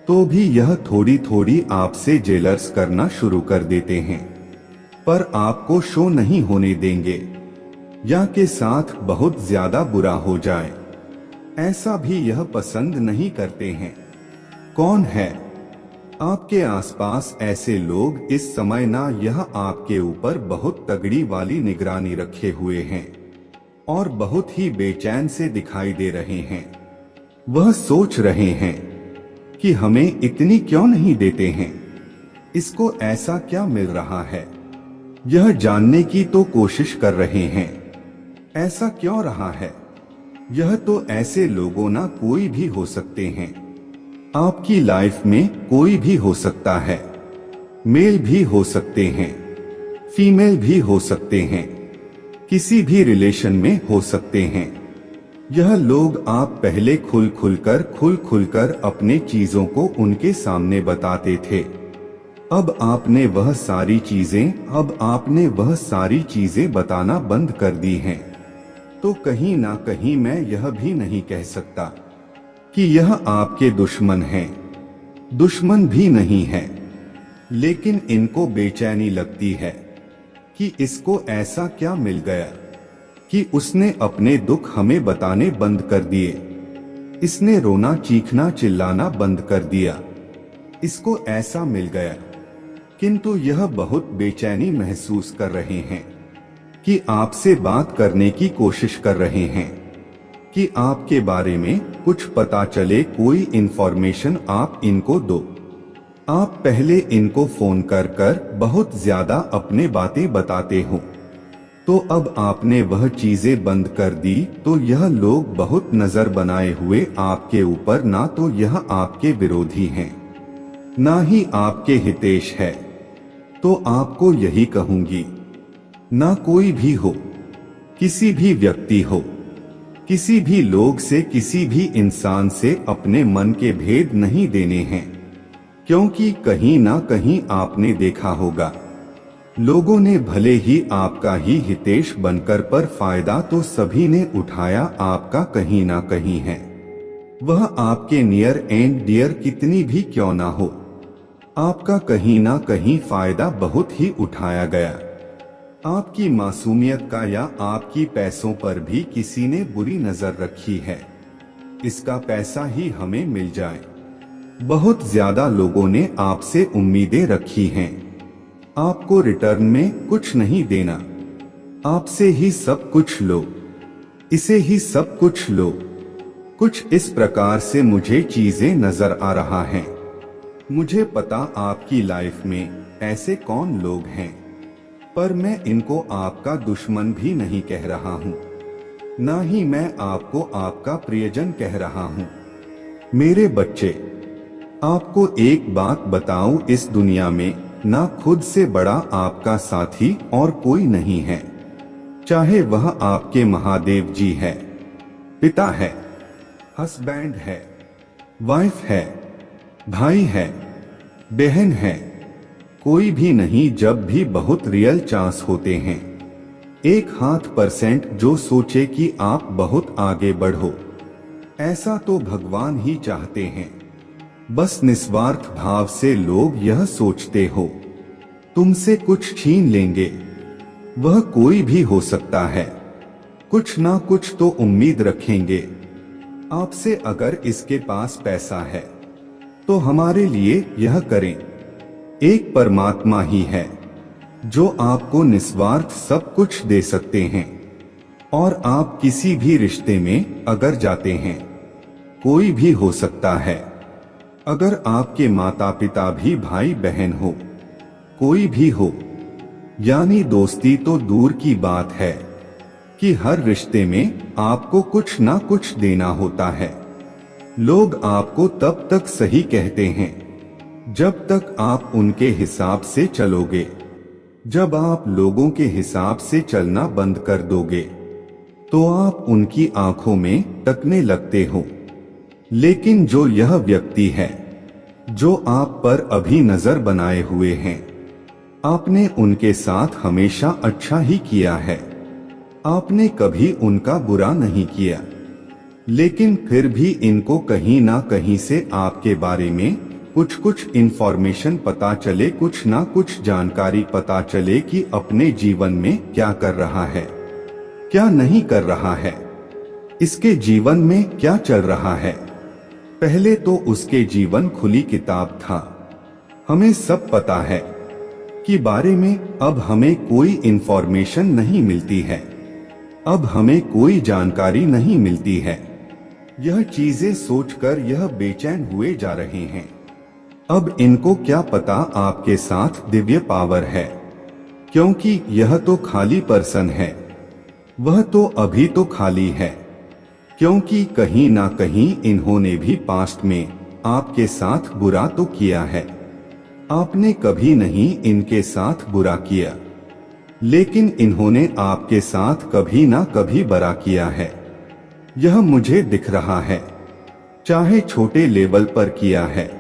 तो भी यह थोड़ी थोड़ी आपसे जेलर्स करना शुरू कर देते हैं, पर आपको शो नहीं होने देंगे या के साथ बहुत ज्यादा बुरा हो जाए, ऐसा भी यह पसंद नहीं करते हैं। कौन है आपके आसपास ऐसे लोग इस समय? ना यह आपके ऊपर बहुत तगड़ी वाली निगरानी रखे हुए हैं और बहुत ही बेचैन से दिखाई दे रहे हैं। वह सोच रहे हैं कि हमें इतनी क्यों नहीं देते हैं, इसको ऐसा क्या मिल रहा है, यह जानने की तो कोशिश कर रहे हैं ऐसा क्यों रहा है। यह तो ऐसे लोगों ना कोई भी हो सकते हैं, आपकी लाइफ में कोई भी हो सकता है, मेल भी हो सकते हैं, फीमेल भी हो सकते हैं, किसी भी रिलेशन में हो सकते हैं। यह लोग आप पहले खुल खुलकर अपने चीजों को उनके सामने बताते थे, अब आपने वह सारी चीजें बताना बंद कर दी हैं। तो कहीं ना कहीं मैं यह भी नहीं कह सकता कि यह आपके दुश्मन हैं। दुश्मन भी नहीं है, लेकिन इनको बेचैनी लगती है कि इसको ऐसा क्या मिल गया कि उसने अपने दुख हमें बताने बंद कर दिए। इसने रोना चीखना चिल्लाना बंद कर दिया। इसको ऐसा मिल गया। किंतु यह बहुत बेचैनी महसूस कर रहे हैं कि आपसे बात करने की कोशिश कर रहे हैं कि आपके बारे में कुछ पता चले, कोई इंफॉर्मेशन आप इनको दो। आप पहले इनको फोन कर कर बहुत ज्यादा अपने बातें बताते हो, तो अब आपने वह चीजें बंद कर दी तो यह लोग बहुत नजर बनाए हुए आपके ऊपर, ना तो यह आपके विरोधी हैं, ना ही आपके हितेश है। तो आपको यही कहूंगी, ना कोई भी हो, किसी भी व्यक्ति हो, किसी भी लोग से, किसी भी इंसान से अपने मन के भेद नहीं देने हैं, क्योंकि कहीं ना कहीं आपने देखा होगा लोगों ने भले ही आपका ही हितेश बनकर, पर फायदा तो सभी ने उठाया आपका कहीं ना कहीं है। वह आपके नियर एंड डियर कितनी भी क्यों ना हो, आपका कहीं ना कहीं फायदा बहुत ही उठाया गया। आपकी मासूमियत का या आपकी पैसों पर भी किसी ने बुरी नजर रखी है। इसका पैसा ही हमें मिल जाए। बहुत ज्यादा लोगों ने आपसे उम्मीदें रखी हैं। आपको रिटर्न में कुछ नहीं देना, आपसे ही सब कुछ लो, इसे ही सब कुछ लो। कुछ इस प्रकार से मुझे चीजें नजर आ रहा है। मुझे पता आपकी लाइफ में ऐसे कौन लोग हैं, पर मैं इनको आपका दुश्मन भी नहीं कह रहा हूँ, ना ही मैं आपको आपका प्रियजन कह रहा हूँ। मेरे बच्चे, आपको एक बात बताऊं, इस दुनिया में ना खुद से बड़ा आपका साथी और कोई नहीं है। चाहे वह आपके महादेव जी है, पिता है, हस्बैंड है, वाइफ है, भाई है, बहन है, कोई भी नहीं। जब भी बहुत रियल चांस होते हैं, 1% जो सोचे कि आप बहुत आगे बढ़ो, ऐसा तो भगवान ही चाहते हैं। बस निस्वार्थ भाव से लोग यह सोचते हो तुमसे कुछ छीन लेंगे। वह कोई भी हो सकता है, कुछ ना कुछ तो उम्मीद रखेंगे आपसे। अगर इसके पास पैसा है तो हमारे लिए यह करें। एक परमात्मा ही है जो आपको निस्वार्थ सब कुछ दे सकते हैं। और आप किसी भी रिश्ते में अगर जाते हैं, कोई भी हो सकता है। अगर आपके माता पिता भी भाई बहन हो, कोई भी हो, यानी दोस्ती तो दूर की बात है कि हर रिश्ते में आपको कुछ ना कुछ देना होता है। लोग आपको तब तक सही कहते हैं जब तक आप उनके हिसाब से चलोगे। जब आप लोगों के हिसाब से चलना बंद कर दोगे तो आप उनकी आंखों में तकने लगते हो। लेकिन जो यह व्यक्ति है जो आप पर अभी नजर बनाए हुए हैं, आपने उनके साथ हमेशा अच्छा ही किया है। आपने कभी उनका बुरा नहीं किया, लेकिन फिर भी इनको कहीं ना कहीं से आपके बारे में कुछ इंफॉर्मेशन पता चले, कुछ ना कुछ जानकारी पता चले कि अपने जीवन में क्या कर रहा है, क्या नहीं कर रहा है, इसके जीवन में क्या चल रहा है। पहले तो उसके जीवन खुली किताब था, हमें सब पता है कि बारे में। अब हमें कोई इंफॉर्मेशन नहीं मिलती है, अब हमें कोई जानकारी नहीं मिलती है। यह चीजें सोचकर यह बेचैन हुए जा रहे हैं। अब इनको क्या पता आपके साथ दिव्य पावर है, क्योंकि यह तो खाली पर्सन है। वह तो अभी तो खाली है, क्योंकि कहीं ना कहीं इन्होंने भी पास्ट में आपके साथ बुरा तो किया है। आपने कभी नहीं इनके साथ बुरा किया, लेकिन इन्होंने आपके साथ कभी ना कभी बुरा किया है। यह मुझे दिख रहा है, चाहे छोटे लेवल पर किया है,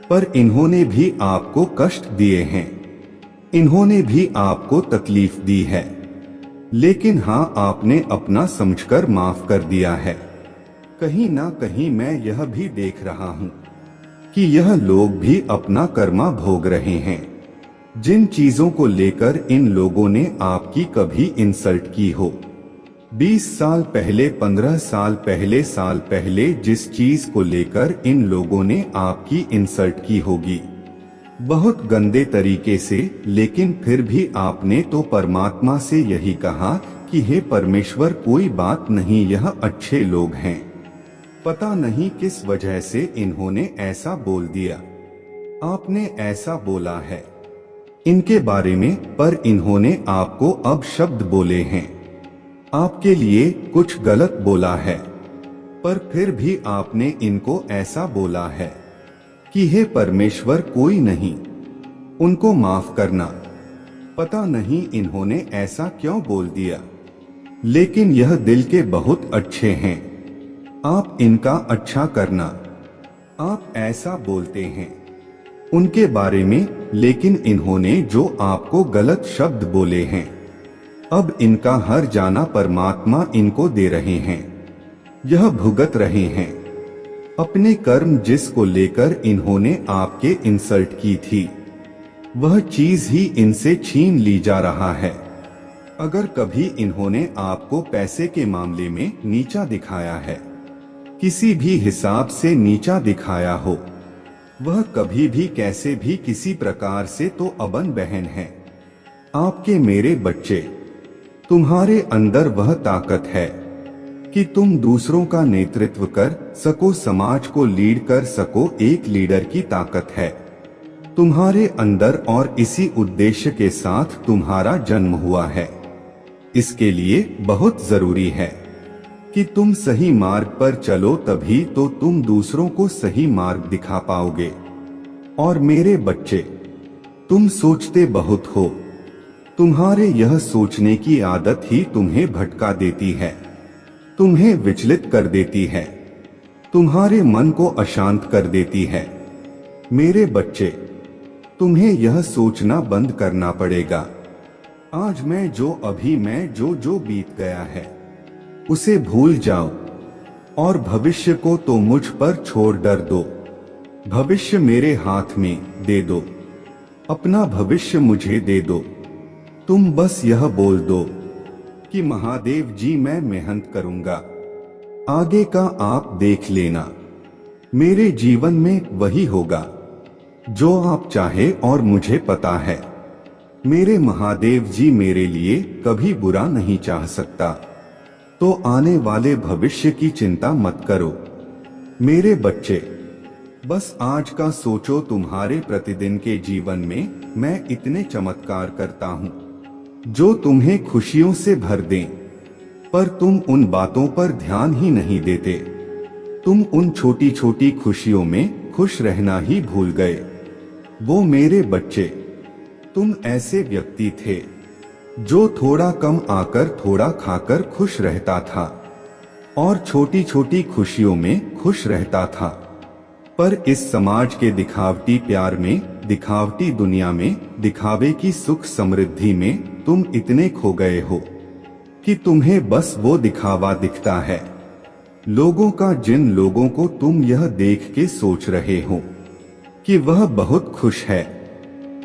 पर इन्होंने भी आपको कष्ट दिए हैं, इन्होंने भी आपको तकलीफ दी है। लेकिन हाँ, आपने अपना समझकर माफ कर दिया है। कहीं ना कहीं मैं यह भी देख रहा हूँ कि यह लोग भी अपना कर्मा भोग रहे हैं। जिन चीजों को लेकर इन लोगों ने आपकी कभी इंसल्ट की हो, 20 साल पहले, 15 साल पहले जिस चीज को लेकर इन लोगों ने आपकी इंसल्ट की होगी, बहुत गंदे तरीके से, लेकिन फिर भी आपने तो परमात्मा से यही कहा कि हे परमेश्वर, कोई बात नहीं, यह अच्छे लोग हैं। पता नहीं किस वजह से इन्होंने ऐसा बोल दिया। आपने ऐसा बोला है इनके बारे में, पर इन्होंने आपको अब शब्द बोले हैं, आपके लिए कुछ गलत बोला है, पर फिर भी आपने इनको ऐसा बोला है कि हे परमेश्वर, कोई नहीं, उनको माफ करना। पता नहीं इन्होंने ऐसा क्यों बोल दिया, लेकिन यह दिल के बहुत अच्छे हैं, आप इनका अच्छा करना। आप ऐसा बोलते हैं उनके बारे में, लेकिन इन्होंने जो आपको गलत शब्द बोले हैं, अब इनका हर जाना परमात्मा इनको दे रहे हैं, यह भुगत रहे हैं। अपने कर्म जिसको लेकर इन्होंने आपके इंसल्ट की थी, वह चीज ही इनसे छीन ली जा रहा है। अगर कभी इन्होंने आपको पैसे के मामले में नीचा दिखाया है, किसी भी हिसाब से नीचा दिखाया हो, वह कभी भी कैसे भी किसी प्रकार से तो अबन बहन है। आपके मेरे बच्चे, तुम्हारे अंदर वह ताकत है कि तुम दूसरों का नेतृत्व कर सको, समाज को लीड कर सको, एक लीडर की ताकत है तुम्हारे अंदर, और इसी उद्देश्य के साथ तुम्हारा जन्म हुआ है। इसके लिए बहुत जरूरी है कि तुम सही मार्ग पर चलो, तभी तो तुम दूसरों को सही मार्ग दिखा पाओगे। और मेरे बच्चे, तुम सोचते बहुत हो, तुम्हारे यह सोचने की आदत ही तुम्हें भटका देती है, तुम्हें विचलित कर देती है, तुम्हारे मन को अशांत कर देती है। मेरे बच्चे, तुम्हें यह सोचना बंद करना पड़ेगा, आज मैं जो बीत गया है उसे भूल जाओ, और भविष्य को तो मुझ पर छोड़ डर दो। भविष्य मेरे हाथ में दे दो, अपना भविष्य मुझे दे दो। तुम बस यह बोल दो कि महादेव जी, मैं मेहनत करूंगा, आगे का आप देख लेना, मेरे जीवन में वही होगा जो आप चाहे, और मुझे पता है मेरे महादेव जी मेरे लिए कभी बुरा नहीं चाह सकता। तो आने वाले भविष्य की चिंता मत करो मेरे बच्चे, बस आज का सोचो। तुम्हारे प्रतिदिन के जीवन में मैं इतने चमत्कार करता हूँ जो तुम्हें खुशियों से भर दें, पर तुम उन बातों पर ध्यान ही नहीं देते। तुम उन छोटी छोटी खुशियों में खुश रहना ही भूल गए। वो मेरे बच्चे, तुम ऐसे व्यक्ति थे जो थोड़ा कम आकर थोड़ा खाकर खुश रहता था, और छोटी छोटी खुशियों में खुश रहता था। पर इस समाज के दिखावटी प्यार में, दिखावटी दुनिया में, दिखावे की सुख समृद्धि में तुम इतने खो गए हो कि तुम्हें बस वो दिखावा दिखता है लोगों का, जिन लोगों को तुम यह देख के सोच रहे हो कि वह बहुत खुश है,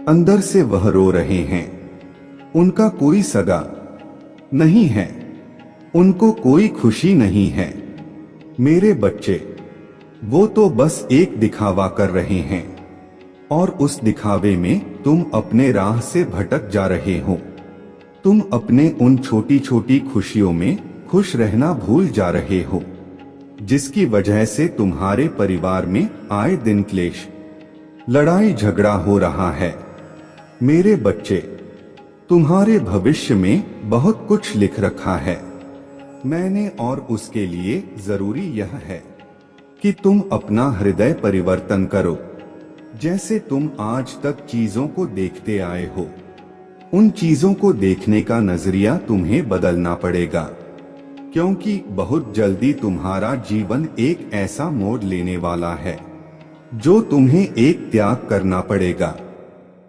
अंदर से वह रो रहे हैं। उनका कोई सगा नहीं है, उनको कोई खुशी नहीं है। मेरे बच्चे, वो तो बस एक दिखावा कर रहे हैं, और उस दिखावे में तुम अपने राह से भटक जा रहे हो। तुम अपने उन छोटी छोटी खुशियों में खुश रहना भूल जा रहे हो, जिसकी वजह से तुम्हारे परिवार में आए दिन क्लेश, लड़ाई झगड़ा हो रहा है। मेरे बच्चे, तुम्हारे भविष्य में बहुत कुछ लिख रखा है मैंने, और उसके लिए जरूरी यह है कि तुम अपना हृदय परिवर्तन करो। जैसे तुम आज तक चीजों को देखते आए हो, उन चीजों को देखने का नजरिया तुम्हें बदलना पड़ेगा, क्योंकि बहुत जल्दी तुम्हारा जीवन एक ऐसा मोड़ लेने वाला है जो तुम्हें एक त्याग करना पड़ेगा।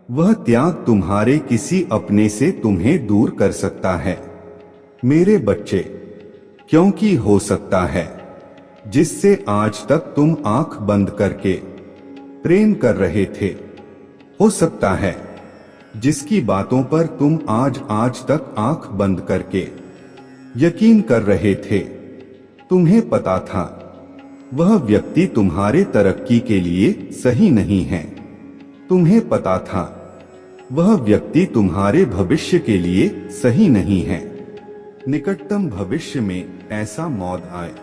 वह त्याग तुम्हारे किसी अपने से तुम्हें दूर कर सकता है। मेरे बच्चे, क्योंकि हो सकता है जिससे आज तक तुम आंख बंद करके प्रेम कर रहे थे, हो सकता है जिसकी बातों पर तुम आज तक आंख बंद करके यकीन कर रहे थे, तुम्हें पता था वह व्यक्ति तुम्हारे तरक्की के लिए सही नहीं है। तुम्हें पता था वह व्यक्ति तुम्हारे भविष्य के लिए सही नहीं है। निकटतम भविष्य में ऐसा मौत आए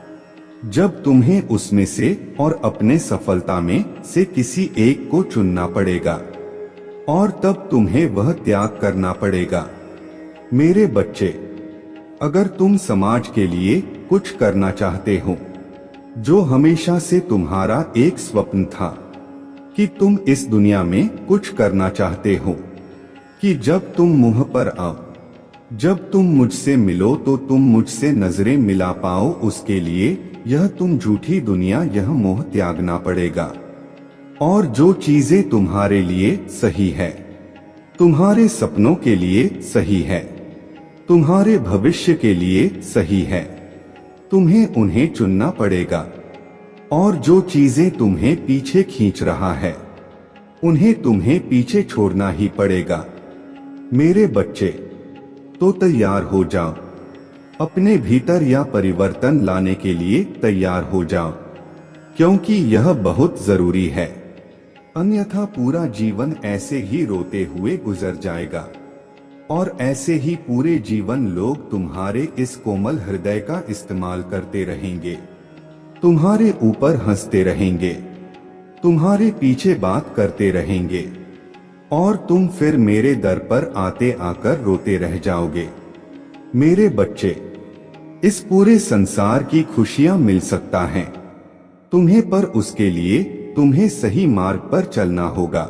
जब तुम्हें उसमें से और अपने सफलता में से किसी एक को चुनना पड़ेगा और तब तुम्हें वह त्याग करना पड़ेगा। मेरे बच्चे, अगर तुम समाज के लिए कुछ करना चाहते हो, जो हमेशा से तुम्हारा एक स्वप्न था कि तुम इस दुनिया में कुछ करना चाहते हो, कि जब तुम मुंह पर आओ, जब तुम मुझसे मिलो तो तुम मुझसे नजरें मिला पाओ, उसके लिए यह तुम झूठी दुनिया, यह मोह त्यागना पड़ेगा। और जो चीजें तुम्हारे लिए सही है, तुम्हारे सपनों के लिए सही है, तुम्हारे भविष्य के लिए सही है, तुम्हें उन्हें चुनना पड़ेगा। और जो चीजें तुम्हें पीछे खींच रहा है, उन्हें तुम्हें पीछे छोड़ना ही पड़ेगा। मेरे बच्चे, तो तैयार हो जाओ, अपने भीतर यह परिवर्तन लाने के लिए तैयार हो जाओ, क्योंकि यह बहुत जरूरी है। अन्यथा पूरा जीवन ऐसे ही रोते हुए गुजर जाएगा और ऐसे ही पूरे जीवन लोग तुम्हारे इस कोमल हृदय का इस्तेमाल करते रहेंगे, तुम्हारे ऊपर हंसते रहेंगे, तुम्हारे पीछे बात करते रहेंगे और तुम फिर मेरे दर पर आते आकर रोते रह जाओगे। मेरे बच्चे, इस पूरे संसार की खुशियां मिल सकता है तुम्हें, पर उसके लिए तुम्हें सही मार्ग पर चलना होगा।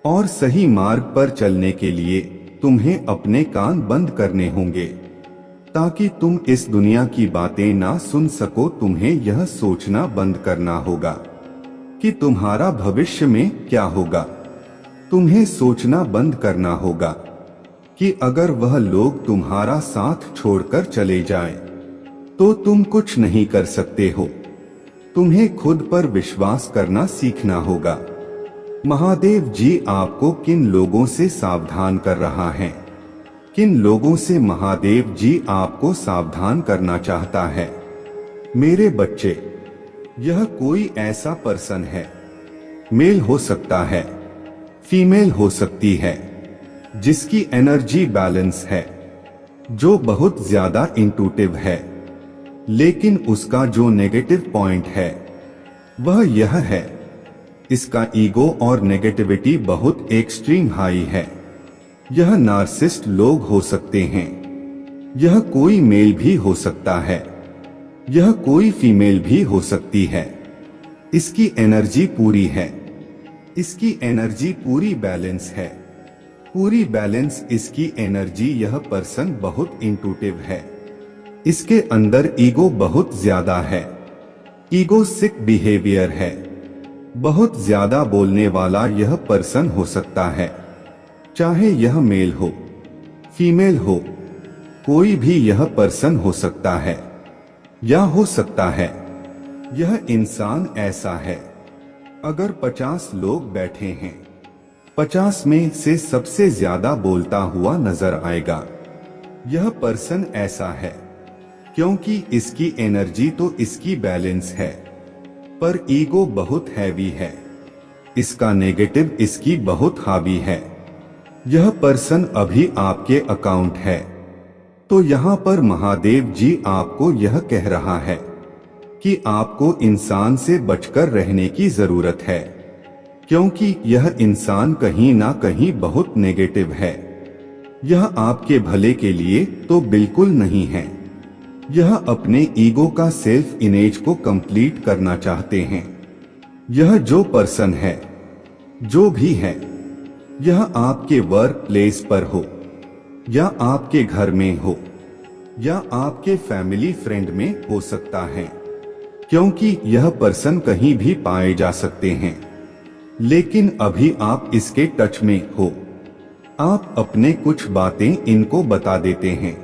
और सही मार्ग पर चलने के लिए तुम्हें अपने कान बंद करने होंगे ताकि तुम इस दुनिया की बातें ना सुन सको। तुम्हें यह सोचना बंद करना होगा कि तुम्हारा भविष्य में क्या होगा। तुम्हें सोचना बंद करना होगा कि अगर वह लोग तुम्हारा साथ छोड़कर चले जाएं, तो तुम कुछ नहीं कर सकते हो। तुम्हें खुद पर विश्वास करना सीखना होगा। महादेव जी आपको किन लोगों से सावधान कर रहा है, किन लोगों से महादेव जी आपको सावधान करना चाहता है। मेरे बच्चे, यह कोई ऐसा पर्सन है, मेल हो सकता है, फीमेल हो सकती है, जिसकी एनर्जी बैलेंस है, जो बहुत ज्यादा इंट्यूटिव है, लेकिन उसका जो नेगेटिव पॉइंट है वह यह है, इसका ईगो और नेगेटिविटी बहुत एक्सट्रीम हाई है। यह नार्सिसिस्ट लोग हो सकते हैं, यह कोई मेल भी हो सकता है, यह कोई फीमेल भी हो सकती है। इसकी एनर्जी पूरी है, इसकी एनर्जी पूरी बैलेंस है, पूरी बैलेंस इसकी एनर्जी। यह पर्सन बहुत इंट्यूटिव है, इसके अंदर ईगो बहुत ज्यादा है, ईगो सिक बिहेवियर है, बहुत ज्यादा बोलने वाला यह पर्सन हो सकता है। चाहे यह मेल हो फीमेल हो, कोई भी यह पर्सन हो सकता है, या हो सकता है यह इंसान ऐसा है। अगर 50 लोग बैठे हैं, 50 में से सबसे ज्यादा बोलता हुआ नजर आएगा, यह पर्सन ऐसा है, क्योंकि इसकी एनर्जी तो इसकी बैलेंस है, पर ईगो बहुत हैवी है, इसका नेगेटिव इसकी बहुत हावी है। यह पर्सन अभी आपके अकाउंट है। तो यहाँ पर महादेव जी आपको यह कह रहा है कि आपको इंसान से बचकर रहने की जरूरत है, क्योंकि यह इंसान कहीं ना कहीं बहुत नेगेटिव है। यह आपके भले के लिए तो बिल्कुल नहीं है, यह अपने ईगो का सेल्फ इमेज को कंप्लीट करना चाहते हैं। यह जो पर्सन है, जो भी है, यह आपके वर्क प्लेस पर हो, या आपके घर में हो, या आपके फैमिली फ्रेंड में हो सकता है, क्योंकि यह पर्सन कहीं भी पाए जा सकते हैं। लेकिन अभी आप इसके टच में हो, आप अपने कुछ बातें इनको बता देते हैं।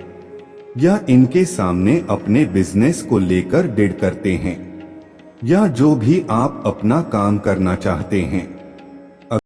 या इनके सामने अपने बिजनेस को लेकर डिड करते हैं, या जो भी आप अपना काम करना चाहते हैं।